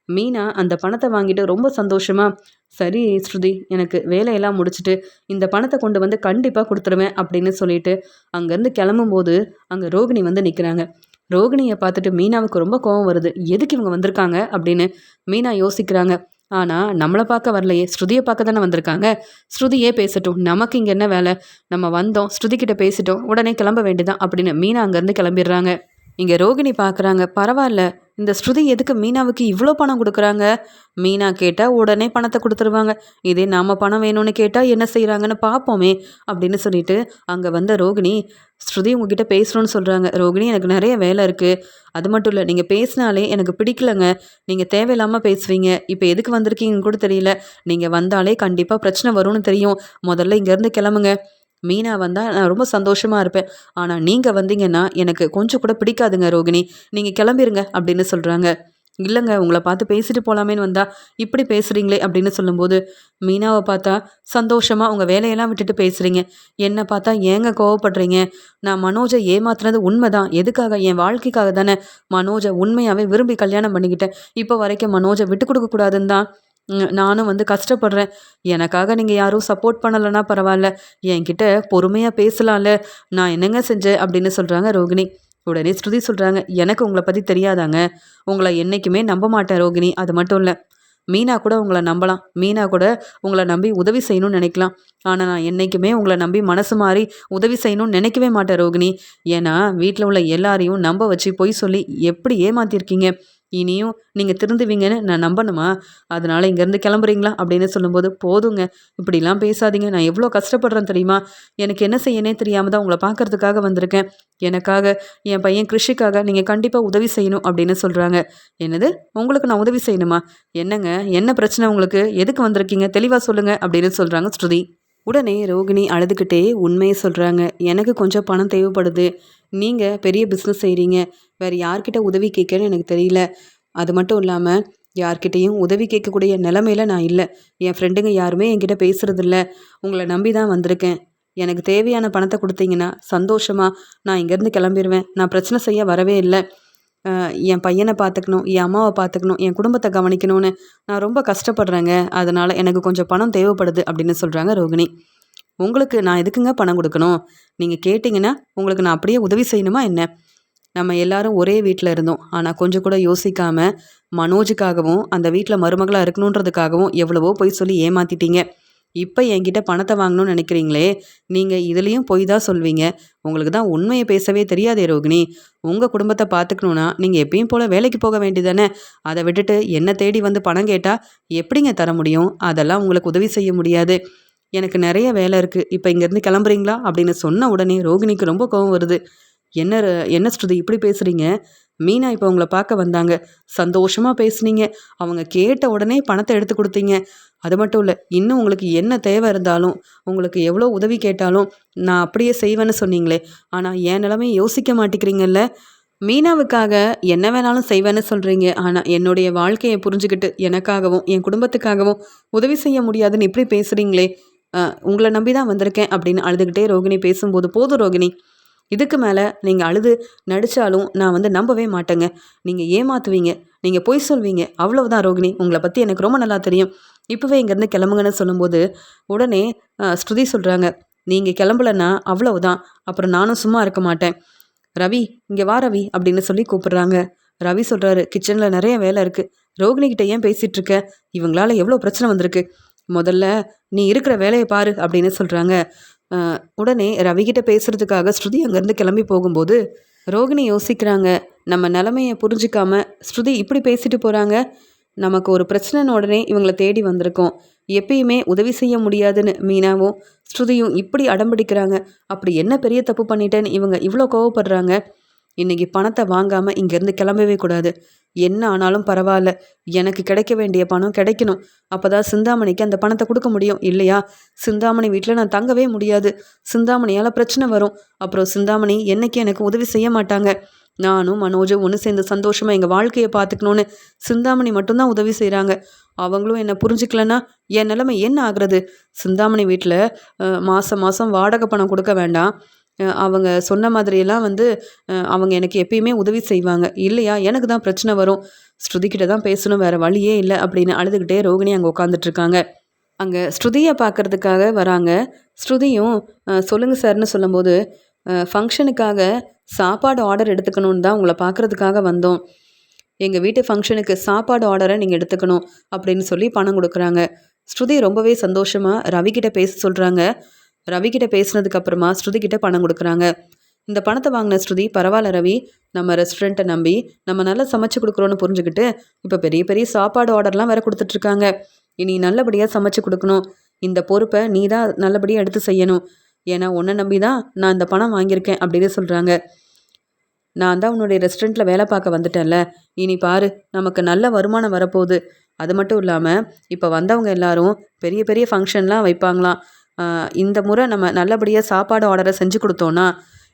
மீனா அந்த பணத்தை வாங்கிட்டு ரொம்ப சந்தோஷமா, சரி ஸ்ருதி, எனக்கு வேலையெல்லாம் முடிச்சுட்டு இந்த பணத்தை கொண்டு வந்து கண்டிப்பாக கொடுத்துருவேன் அப்படின்னு சொல்லிட்டு அங்கேருந்து கிளம்பும்போது அங்கே ரோகிணி வந்து நிற்கிறாங்க. ரோகிணியை பார்த்துட்டு மீனாவுக்கு ரொம்ப கோவம் வருது. எதுக்கு இவங்க வந்திருக்காங்க அப்படின்னு மீனா யோசிக்கிறாங்க. ஆனால் நம்மளை பார்க்க வரலையே, ஸ்ருதியை பார்க்க தானே வந்திருக்காங்க. ஸ்ருதியே பேசட்டும், நமக்கு இங்கே என்ன வேலை? நம்ம வந்தோம், ஸ்ருதி கிட்ட பேசிட்டோம், உடனே கிளம்ப வேண்டியதான் அப்படின்னு மீனா அங்கேருந்து கிளம்பிடுறாங்க. இங்கே ரோகிணி பார்க்குறாங்க, பரவாயில்ல, இந்த ஸ்ருதி எதுக்கு மீனாவுக்கு இவ்வளோ பணம் கொடுக்குறாங்க? மீனா கேட்டால் உடனே பணத்தை கொடுத்துருவாங்க. இதே நாம் பணம் வேணும்னு கேட்டால் என்ன செய்கிறாங்கன்னு பார்ப்போமே அப்படின்னு சொல்லிட்டு அங்கே வந்த ரோகிணி, ஸ்ருதி உங்ககிட்ட பேசணும்னு சொல்கிறாங்க. ரோகிணி, எனக்கு நிறைய வேலை இருக்குது. அது மட்டும் இல்லை, நீங்கள் பேசினாலே எனக்கு பிடிக்கலங்க. நீங்கள் தேவையில்லாமல் பேசுவீங்க. இப்போ எதுக்கு வந்திருக்கீங்கன்னு கூட தெரியல. நீங்கள் வந்தாலே கண்டிப்பாக பிரச்சனை வரும்னு தெரியும். முதல்ல இங்கேருந்து கிளம்புங்க. மீனா வந்தால் நான் ரொம்ப சந்தோஷமாக இருப்பேன். ஆனால் நீங்கள் வந்தீங்கன்னா எனக்கு கொஞ்சம் கூட பிடிக்காதுங்க ரோகிணி. நீங்கள் கிளம்பிருங்க அப்படின்னு சொல்கிறாங்க. இல்லைங்க, உங்களை பார்த்து பேசிட்டு போகலாமேன்னு வந்தா இப்படி பேசுகிறீங்களே அப்படின்னு சொல்லும்போது, மீனாவை பார்த்தா சந்தோஷமாக உங்கள் வேலையெல்லாம் விட்டுட்டு பேசுகிறீங்க. என்னை பார்த்தா ஏங்க கோவப்படுறீங்க? நான் மனோஜை ஏமாத்துனது உண்மைதான். எதுக்காக? என் வாழ்க்கைக்காக தானே. மனோஜை உண்மையாகவே விரும்பி கல்யாணம் பண்ணிக்கிட்டேன். இப்போ வரைக்கும் மனோஜை விட்டு கொடுக்கக்கூடாதுன்னு தான் நானும் கஷ்டப்படுறேன். எனக்காக நீங்கள் யாரும் சப்போர்ட் பண்ணலைன்னா பரவாயில்ல, என்கிட்ட பொறுமையாக பேசலாம்ல. நான் என்னங்க செஞ்சேன் அப்படின்னு சொல்கிறாங்க ரோகிணி. உடனே ஸ்ருதி சொல்கிறாங்க, எனக்கு உங்களை பற்றி தெரியாதாங்க. உங்களை என்றைக்குமே நம்ப மாட்டேன் ரோகிணி. அது மட்டும் இல்லை, மீனா கூட உங்களை நம்பலாம். மீனா கூட உங்களை நம்பி உதவி செய்யணும்னு நினைக்கலாம். ஆனால் நான் என்றைக்குமே உங்களை நம்பி மனசு மாறி உதவி செய்யணும்னு நினைக்கவே மாட்டேன் ரோகிணி. ஏன்னா வீட்டில் உள்ள எல்லாரையும் நம்ப வச்சு பொய் சொல்லி எப்படி ஏமாத்திருக்கீங்க. இனியும் நீங்கள் திருந்துவீங்கன்னு நான் நம்பணுமா? அதனால் இங்கேருந்து கிளம்புறீங்களா அப்படின்னு சொல்லும்போது, போதுங்க, இப்படிலாம் பேசாதீங்க. நான் எவ்வளோ கஷ்டப்படுறேன் தெரியுமா? எனக்கு என்ன செய்யனே தெரியாமல் தான் உங்களை பார்க்கறதுக்காக வந்திருக்கேன். எனக்காக, என் பையன் கிருஷிக்காக நீங்கள் கண்டிப்பாக உதவி செய்யணும் அப்படின்னு சொல்கிறாங்க. என்னது, உங்களுக்கு நான் உதவி செய்யணுமா? என்னங்க, என்ன பிரச்சனை உங்களுக்கு? எதுக்கு வந்திருக்கீங்க? தெளிவாக சொல்லுங்கள் அப்படின்னு சொல்கிறாங்க ஸ்ருதி. உடனே ரோகிணி அழுதுகிட்டே உண்மையை சொல்கிறாங்க. எனக்கு கொஞ்சம் பணம் தேவைப்படுது. நீங்கள் பெரிய பிஸ்னஸ் செய்கிறீங்க. வேறு யார்கிட்ட உதவி கேட்கன்னு எனக்கு தெரியல. அது மட்டும் இல்லாமல் யார்கிட்டையும் உதவி கேட்கக்கூடிய நிலமையில நான் இல்லை. என் ஃப்ரெண்டுங்க யாருமே என்கிட்ட பேசுகிறதில்ல. உங்களை நம்பி தான் வந்திருக்கேன். எனக்கு தேவையான பணத்தை கொடுத்தீங்கன்னா சந்தோஷமாக நான் இங்கேருந்து கிளம்பிடுவேன். நான் பிரச்சனை செய்ய வரவே இல்லை. என் பையனை பார்த்துக்கணும், என் அம்மாவை பார்த்துக்கணும், என் குடும்பத்தை கவனிக்கணும்னு நான் ரொம்ப கஷ்டப்படுறேங்க. அதனால் எனக்கு கொஞ்சம் பணம் தேவைப்படுது அப்படின்னு சொல்கிறாங்க ரோகிணி. உங்களுக்கு நான் எதுக்குங்க பணம் கொடுக்கணும்? நீங்கள் கேட்டிங்கன்னா உங்களுக்கு நான் அப்படியே உதவி செய்யணுமா என்ன? நம்ம எல்லாரும் ஒரே வீட்டில் இருந்தோம். ஆனால் கொஞ்சம் கூட யோசிக்காமல் மனோஜுக்காகவும் அந்த வீட்டில் மருமகளாக இருக்கணுன்றதுக்காகவும் எவ்வளவோ பொய் சொல்லி ஏமாற்றிட்டீங்க. இப்போ என்கிட்ட பணத்தை வாங்கணும்னு நினைக்கிறீங்களே, நீங்கள் இதுலேயும் பொய் தான் சொல்வீங்க. உங்களுக்கு தான் உண்மையை பேசவே தெரியாதே ரோகிணி. உங்கள் குடும்பத்தை பார்த்துக்கணுன்னா நீங்கள் எப்பயும் போல் வேலைக்கு போக வேண்டியதானே. அதை விட்டுட்டு என்னை தேடி வந்து பணம் கேட்டால் எப்படிங்க தர முடியும்? அதெல்லாம் உங்களுக்கு உதவி செய்ய முடியாது. எனக்கு நிறைய வேலை இருக்குது. இப்போ இங்கேருந்து கிளம்புறீங்களா அப்படின்னு சொன்ன உடனே ரோகிணிக்கு ரொம்ப கோவம் வருது. என்ன ஸ்ருதி இப்படி பேசுகிறீங்க? மீனா இப்போ உங்களை பார்க்க வந்தாங்க. சந்தோஷமாக பேசுனீங்க. அவங்க கேட்ட உடனே பணத்தை எடுத்து கொடுத்தீங்க. அது மட்டும் இல்லை, இன்னும் உங்களுக்கு என்ன தேவை இருந்தாலும், உங்களுக்கு எவ்வளோ உதவி கேட்டாலும் நான் அப்படியே செய்வேன்னு சொன்னீங்களே. ஆனால் என் நிலைமை யோசிக்க மாட்டேங்கிறீங்கல்ல. மீனாவுக்காக என்ன வேணாலும் செய்வேன்னு சொல்கிறீங்க. ஆனால் என்னுடைய வாழ்க்கையை புரிஞ்சுக்கிட்டு எனக்காகவும் என் குடும்பத்துக்காகவும் உதவி செய்ய முடியாதுன்னு இப்படி பேசுகிறீங்களே. உங்களை நம்பி தான் வந்திருக்கேன் அப்படின்னு அழுதுகிட்டே ரோகிணி பேசும்போது, போதும் ரோகிணி, இதுக்கு மேலே நீங்கள் அழுது நடித்தாலும் நான் நம்பவே மாட்டேங்க. நீங்கள் ஏமாற்றுவீங்க, நீங்கள் பொய் சொல்வீங்க, அவ்வளவுதான் ரோகிணி. உங்களை பற்றி எனக்கு ரொம்ப நல்லா தெரியும். இப்போவே இங்கேருந்து கிளம்புங்கன்னு சொல்லும்போது உடனே ஸ்ருதி சொல்கிறாங்க, நீங்கள் கிளம்பலன்னா அவ்வளவுதான், அப்புறம் நானும் சும்மா இருக்க மாட்டேன். ரவி, இங்கே வா ரவி அப்படின்னு சொல்லி கூப்பிடுறாங்க. ரவி சொல்கிறாரு, கிச்சனில் நிறைய வேலை இருக்குது. ரோகிணிகிட்ட ஏன் பேசிகிட்டு இருக்க? இவங்களால எவ்வளோ பிரச்சனை வந்திருக்கு. முதல்ல நீ இருக்கிற வேலையை பாரு அப்படின்னு சொல்கிறாங்க. உடனே ரவிகிட்ட பேசுகிறதுக்காக ஸ்ருதி அங்கேருந்து கிளம்பி போகும்போது ரோகிணி யோசிக்கிறாங்க, நம்ம நிலமையை புரிஞ்சிக்காம ஸ்ருதி இப்படி பேசிட்டு போகிறாங்க. நமக்கு ஒரு பிரச்சனைன்னு உடனே இவங்களை தேடி வந்திருக்கோம். எப்பயுமே உதவி செய்ய முடியாதுன்னு மீனாவும் ஸ்ருதியும் இப்படி அடம்பிடிக்கிறாங்க. அப்படி என்ன பெரிய தப்பு பண்ணிட்டேன்னு இவங்க இவ்வளோ கோவப்படுறாங்க. இன்றைக்கி பணத்தை வாங்காமல் இங்கேருந்து கிளம்பவே கூடாது. என்ன ஆனாலும் பரவாயில்ல, எனக்கு கிடைக்க வேண்டிய பணம் கிடைக்கணும். அப்போ தான் சிந்தாமணிக்கு அந்த பணத்தை கொடுக்க முடியும். இல்லையா, சிந்தாமணி வீட்டில் நான் தங்கவே முடியாது. சிந்தாமணியால் பிரச்சனை வரும். அப்புறம் சிந்தாமணி என்னைக்கு எனக்கு உதவி செய்ய மாட்டாங்க. நானும் மனோஜும் ஒன்று சேர்ந்து சந்தோஷமாக எங்கள் வாழ்க்கையை பார்த்துக்கணுன்னு சிந்தாமணி மட்டும்தான் உதவி செய்கிறாங்க. அவங்களும் என்னை புரிஞ்சுக்கலன்னா என் நிலைமை என்ன ஆகுறது? சிந்தாமணி வீட்டில் மாதம் மாதம் வாடகை பணம் கொடுக்க வேண்டாம். அவங்க சொன்ன மாதிரியெல்லாம் அவங்க எனக்கு எப்பயுமே உதவி செய்வாங்க. இல்லையா, எனக்கு தான் பிரச்சனை வரும். ஸ்ருதிக்கிட்ட தான் பேசணும், வேறு வழியே இல்லை அப்படின்னு அழுதுகிட்டே ரோகிணி அங்கே உட்காந்துட்ருக்காங்க. அங்கே ஸ்ருதியை பார்க்குறதுக்காக வராங்க. ஸ்ருதியும் சொல்லுங்கள் சார்னு சொல்லும்போது, ஃபங்க்ஷனுக்காக சாப்பாடு ஆர்டர் எடுத்துக்கணும்னு தான் உங்கள பார்க்கறதுக்காக வந்தோம். எங்க வீட்டு ஃபங்ஷனுக்கு சாப்பாடு ஆர்டர நீங்க எடுத்துக்கணும் அப்படின்னு சொல்லி பணம் குடுக்குறாங்க. ஸ்ருதி ரொம்பவே சந்தோஷமா ரவிகிட்ட பேச சொல்றாங்க. ரவிகிட்ட பேசினதுக்கு அப்புறமா ஸ்ருதி கிட்ட பணம் குடுக்குறாங்க. இந்த பணத்த வாங்கின ஸ்ருதி, பரவால்ல ரவி, நம்ம ரெஸ்டாரண்ட்ட நம்பி நம்ம நல்லா சமைச்சு குடுக்குறோம்னு புரிஞ்சுகிட்டு, இப்ப பெரிய பெரிய சாப்பாடு ஆர்டர்லாம் வேற குடுத்துட்ருக்காங்க. இனி நல்லபடியா சமைச்சு குடுக்கணும். இந்த பொறுப்ப நீ தான் நல்லபடியா எடுத்து செய்யணும். ஏன்னா உன்ன நம்பி தான் நான் இந்த பணம் வாங்கியிருக்கேன் அப்படின்னு சொல்றாங்க. நான் தான் உன்னுடைய ரெஸ்டாரண்ட்ல வேலை பார்க்க வந்துட்டேன்ல. இனி பாரு நமக்கு நல்ல வருமானம் வரப்போகுது. அது மட்டும் இல்லாம, இப்ப வந்தவங்க எல்லாரும் பெரிய பெரிய ஃபங்ஷன்லாம் வைப்பாங்களாம். இந்த முறை நம்ம நல்லபடியா சாப்பாடு ஆர்டர செஞ்சு குடுத்தோம்னா,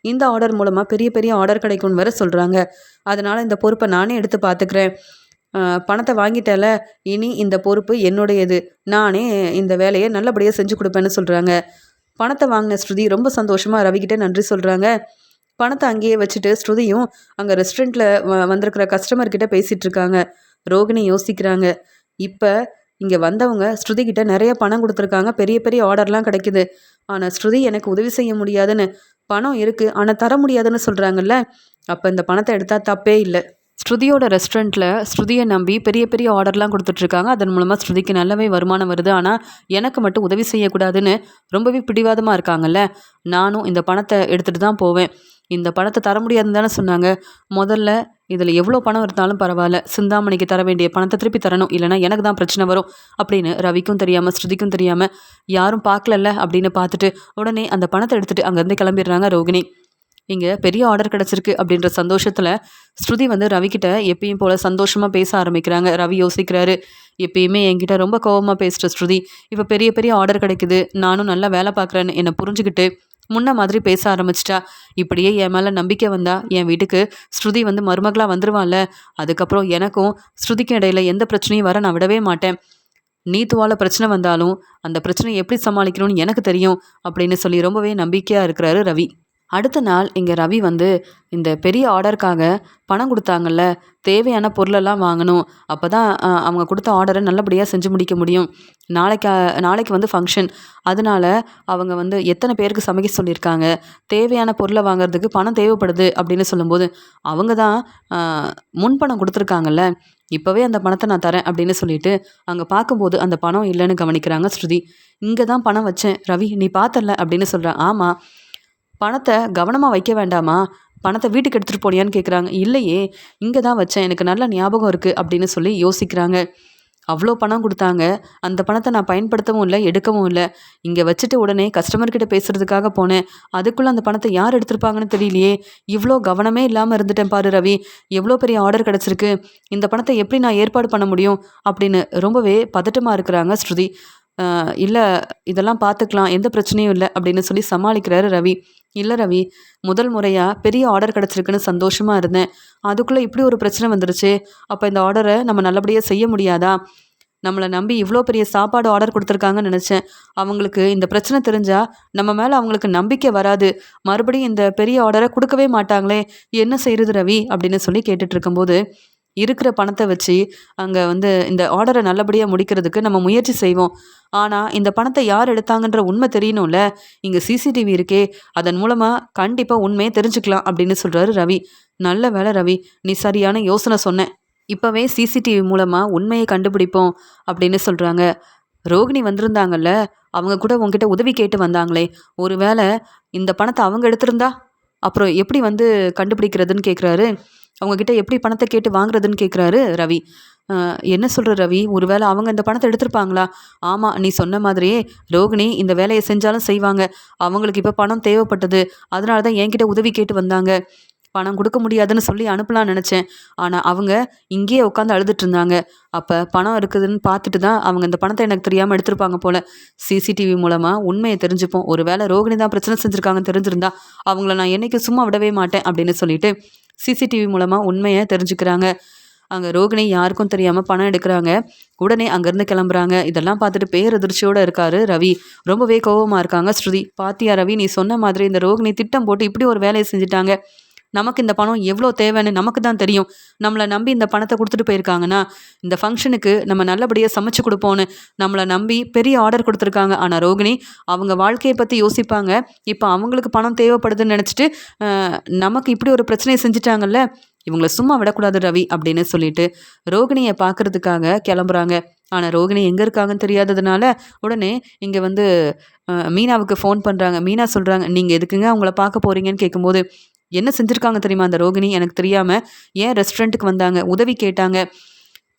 இந்த ஆர்டர் மூலமா பெரிய பெரிய ஆர்டர் கிடைக்கும்னு வேற சொல்றாங்க. அதனால இந்த பொறுப்ப நானே எடுத்து பார்த்துக்கிறேன். பணத்த வாங்கிட்டேன்ல, இனி இந்த பொறுப்பு என்னுடையது. நானே இந்த வேலைய நல்லபடியா செஞ்சு குடுப்பேன்னு சொல்றாங்க. பணத்த வாங்கின ஸ்ருதி ரொம்ப சந்தோஷமா ரவிகிட்ட நன்றி சொல்றாங்க. பணத்த அங்கேயே வச்சுட்டு ஸ்ருதியும் அங்க ரெஸ்டாரண்ட்ல வந்திருக்கிற கஸ்டமர் கிட்ட பேசிட்டு இருக்காங்க. ரோகிணி யோசிக்கிறாங்க. இப்ப இங்க வந்தவங்க ஸ்ருதி கிட்ட நெறைய பணம் குடுத்துருக்காங்க. பெரிய பெரிய ஆர்டர்லாம் கிடைக்குது. ஆனா ஸ்ருதி எனக்கு உதவி செய்ய முடியாதுன்னு, பணம் இருக்கு ஆனா தர முடியாதுன்னு சொல்றாங்கல்ல. அப்ப இந்த பணத்த எடுத்தா தப்பே இல்ல. ஸ்ருதியோட ரெஸ்டாரண்ட்ல ஸ்ருதிய நம்பி பெரிய பெரிய ஆர்டர்லாம் குடுத்துட்ருக்காங்க. அதன் மூலமா ஸ்ருதிக்கு நல்லாவே வருமானம் வருது. ஆனா எனக்கு மட்டும் உதவி செய்யக்கூடாதுன்னு ரொம்பவே பிடிவாதமா இருக்காங்கல்ல. நானும் இந்த பணத்த எடுத்துட்டு தான் போவேன். இந்த பணத்த தர முடியாதுன்னு தானே சொன்னாங்க. முதல்ல இதில எவ்வளோ பணம் இருந்தாலும் பரவால்ல. சிந்தாமணிக்கு தர வேண்டிய பணத்த திருப்பி தரணும். இல்லன்னா எனக்கு தான் பிரச்சனை வரும். அப்படின்னு ரவிக்கும் தெரியாம, ஸ்ருதிக்கும் தெரியாம, யாரும் பார்க்கலல்ல அப்படின்னு பார்த்துட்டு, உடனே அந்த பணத்த எடுத்துட்டு அங்கேருந்து கிளம்பிடுறாங்க ரோகிணி. இங்க பெரிய ஆர்டர் கிடைச்சிருக்கு அப்படின்ற சந்தோஷத்துல ஸ்ருதி வந்து ரவிக்கிட்ட எப்பயும் போல சந்தோஷமா பேச ஆரம்பிக்கிறாங்க. ரவி யோசிக்கிறாரு. எப்பயுமே என்கிட்ட ரொம்ப கோவமா பேசுற ஸ்ருதி, இப்ப பெரிய பெரிய ஆர்டர் கிடைக்குது. நானும் நல்லா வேலை பார்க்குறேன்னு என்னை புரிஞ்சுக்கிட்டு முன்ன மாதிரி பேச ஆரம்பிச்சிட்டா. இப்படியே என் மேல நம்பிக்கை வந்தா என் வீட்டுக்கு ஸ்ருதி வந்து மருமகளா வந்துருவாள்ல. அதுக்கப்புறம் எனக்கும் ஸ்ருதிக்கும் இடையில எந்த பிரச்சனையும் வர நான் விடவே மாட்டேன். நீத்துவால பிரச்சனை வந்தாலும் அந்த பிரச்சனையை எப்படி சமாளிக்கணும்னு எனக்கு தெரியும் அப்படின்னு சொல்லி ரொம்பவே நம்பிக்கையா இருக்கிறாரு ரவி. அடுத்த நாள் இங்கே ரவி வந்து இந்த பெரிய ஆர்டருக்காக பணம் கொடுத்தாங்கல்ல, தேவையான பொருளெல்லாம் வாங்கணும். அப்போ தான் அவங்க கொடுத்த ஆர்டரை நல்லபடியாக செஞ்சு முடிக்க முடியும். நாளைக்கு வந்து ஃபங்க்ஷன். அதனால அவங்க வந்து எத்தனை பேருக்கு சமைக்க சொல்லியிருக்காங்க, தேவையான பொருளை வாங்குறதுக்கு பணம் தேவைப்படுது அப்படின்னு சொல்லும்போது, அவங்க தான் முன்பணம் கொடுத்துருக்காங்கல்ல, இப்போவே அந்த பணத்தை நான் தரேன் அப்படின்னு சொல்லிட்டு அங்கே பார்க்கும்போது அந்த பணம் இல்லைன்னு கவனிக்கிறாங்க ஸ்ருதி. இங்கே தான் பணம் வச்சேன் ரவி, நீ பார்த்தல அப்படின்னு சொல்கிறேன். ஆமாம், பணத்தை கவனமாக வைக்க வேண்டாமா? பணத்தை வீட்டுக்கு எடுத்துகிட்டு போனியான்னு கேட்குறாங்க. இல்லையே, இங்கே தான் வச்சேன், எனக்கு நல்ல ஞாபகம் இருக்குது அப்படின்னு சொல்லி யோசிக்கிறாங்க. அவ்வளோ பணம் கொடுத்தாங்க. அந்த பணத்தை நான் பயன்படுத்தவும் இல்லை, எடுக்கவும் இல்லை. இங்கே வச்சுட்டு உடனே கஸ்டமர்கிட்ட பேசுகிறதுக்காக போனேன். அதுக்குள்ளே அந்த பணத்தை யார் எடுத்திருப்பாங்கன்னு தெரியலையே. இவ்வளோ கவனமே இல்லாமல் இருந்துட்டேன் பாரு ரவி. எவ்வளோ பெரிய ஆர்டர் கிடச்சிருக்கு. இந்த பணத்தை எப்படி நான் ஏற்பாடு பண்ண முடியும் அப்படின்னு ரொம்பவே பதட்டமாக இருக்கிறாங்க ஸ்ருதி. இல்லை, இதெல்லாம் பார்த்துக்கலாம், எந்த பிரச்சனையும் இல்லை அப்படின்னு சொல்லி சமாளிக்கிறாரு ரவி. இல்லை ரவி, முதல் முறையாக பெரிய ஆர்டர் கிடச்சிருக்குன்னு சந்தோஷமாக இருந்தேன். அதுக்குள்ளே இப்படி ஒரு பிரச்சனை வந்துருச்சு. அப்போ இந்த ஆர்டரை நம்ம நல்லபடியாக செய்ய முடியாதா? நம்மளை நம்பி இவ்வளோ பெரிய சாப்பாடு ஆர்டர் கொடுத்துருக்காங்கன்னு நினச்சேன். அவங்களுக்கு இந்த பிரச்சனை தெரிஞ்சால் நம்ம மேலே அவங்களுக்கு நம்பிக்கை வராது. மறுபடியும் இந்த பெரிய ஆர்டரை கொடுக்கவே மாட்டாங்களே. என்ன செய்கிறது ரவி அப்படின்னு சொல்லி கேட்டுட்டு இருக்கும்போது, இருக்கிற பணத்தை வச்சு அங்கே வந்து இந்த ஆர்டரை நல்லபடியாக முடிக்கிறதுக்கு நம்ம முயற்சி செய்வோம். ஆனால் இந்த பணத்தை யார் எடுத்தாங்கன்ற உண்மை தெரியணும்ல. இங்கே சிசிடிவி இருக்கே, அதன் மூலமாக கண்டிப்பாக உண்மையை தெரிஞ்சுக்கலாம் அப்படின்னு சொல்கிறாரு ரவி. நல்ல வேலை ரவி, நீ சரியான யோசனை சொன்ன. இப்போவே சிசிடிவி மூலமாக உண்மையை கண்டுபிடிப்போம் அப்படின்னு சொல்கிறாங்க. ரோகிணி வந்திருந்தாங்கல்ல, அவங்க கூட உங்ககிட்ட உதவி கேட்டு வந்தாங்களே, ஒருவேளை இந்த பணத்தை அவங்க எடுத்திருந்தா அப்புறம் எப்படி வந்து கண்டுபிடிக்கிறதுன்னு கேட்குறாரு. அவங்கக்கிட்ட எப்படி பணத்தை கேட்டு வாங்குறதுன்னு கேட்குறாரு ரவி. என்ன சொல்கிற ரவி, ஒருவேளை அவங்க இந்த பணத்தை எடுத்திருப்பாங்களா? ஆமாம், நீ சொன்ன மாதிரியே ரோகிணி இந்த வேலையை செஞ்சாலும் செய்வாங்க. அவங்களுக்கு இப்போ பணம் தேவைப்பட்டது. அதனால தான் என்கிட்ட உதவி கேட்டு வந்தாங்க. பணம் கொடுக்க முடியாதுன்னு சொல்லி அனுப்பலான்னு நினச்சேன். ஆனால் அவங்க இங்கேயே உட்காந்து அழுதுட்டு இருந்தாங்க. அப்போ பணம் இருக்குதுன்னு பார்த்துட்டு தான் அவங்க இந்த பணத்தை எனக்கு தெரியாமல் எடுத்திருப்பாங்க போல். சிசிடிவி மூலமாக உண்மையை தெரிஞ்சுப்போம். ஒரு வேளை ரோகிணி தான் பிரச்சனை செஞ்சுருக்காங்கன்னு தெரிஞ்சிருந்தா அவங்கள நான் என்னைக்கு சும்மா விடவே மாட்டேன் அப்படின்னு சொல்லிட்டு சிசிடிவி மூலமாக உண்மையை தெரிஞ்சுக்கிறாங்க. அங்கே ரோகிணி யாருக்கும் தெரியாமல் பணம் எடுக்கிறாங்க. உடனே அங்கேருந்து கிளம்புறாங்க. இதெல்லாம் பார்த்துட்டு பேரதிர்ச்சியோடு இருக்காரு ரவி. ரொம்பவே கோபமாக இருக்காங்க ஸ்ருதி. பாத்தியா ரவி, நீ சொன்ன மாதிரி இந்த ரோகிணி திட்டம் போட்டு இப்படி ஒரு வேலையை செஞ்சுட்டாங்க. நமக்கு இந்த பணம் எவ்வளோ தேவைன்னு நமக்கு தான் தெரியும். நம்மளை நம்பி இந்த பணத்தை கொடுத்துட்டு போயிருக்காங்கன்னா இந்த ஃபங்க்ஷனுக்கு நம்ம நல்லபடியாக சமைச்சு கொடுப்போன்னு நம்மளை நம்பி பெரிய ஆர்டர் கொடுத்துருக்காங்க. ஆனால் ரோகிணி அவங்க வாழ்க்கையை பற்றி யோசிப்பாங்க. இப்போ அவங்களுக்கு பணம் தேவைப்படுதுன்னு நினச்சிட்டு நமக்கு இப்படி ஒரு பிரச்சனையை செஞ்சுட்டாங்கல்ல, இவங்கள சும்மா விடக்கூடாது ரவி அப்படின்னு சொல்லிட்டு ரோகிணியை பார்க்கறதுக்காக கிளம்புறாங்க. ஆனால் ரோகிணி எங்கே இருக்காங்கன்னு தெரியாததுனால உடனே இங்கே வந்து மீனாவுக்கு ஃபோன் பண்ணுறாங்க. மீனா சொல்கிறாங்க, நீங்கள் எதுக்குங்க அவங்கள பார்க்க போகிறீங்கன்னு கேட்கும்போது, என்ன செஞ்சுருக்காங்க தெரியுமா அந்த ரோகிணி, எனக்கு தெரியாமல் ஏன் ரெஸ்டாரண்ட்டுக்கு வந்தாங்க, உதவி கேட்டாங்க,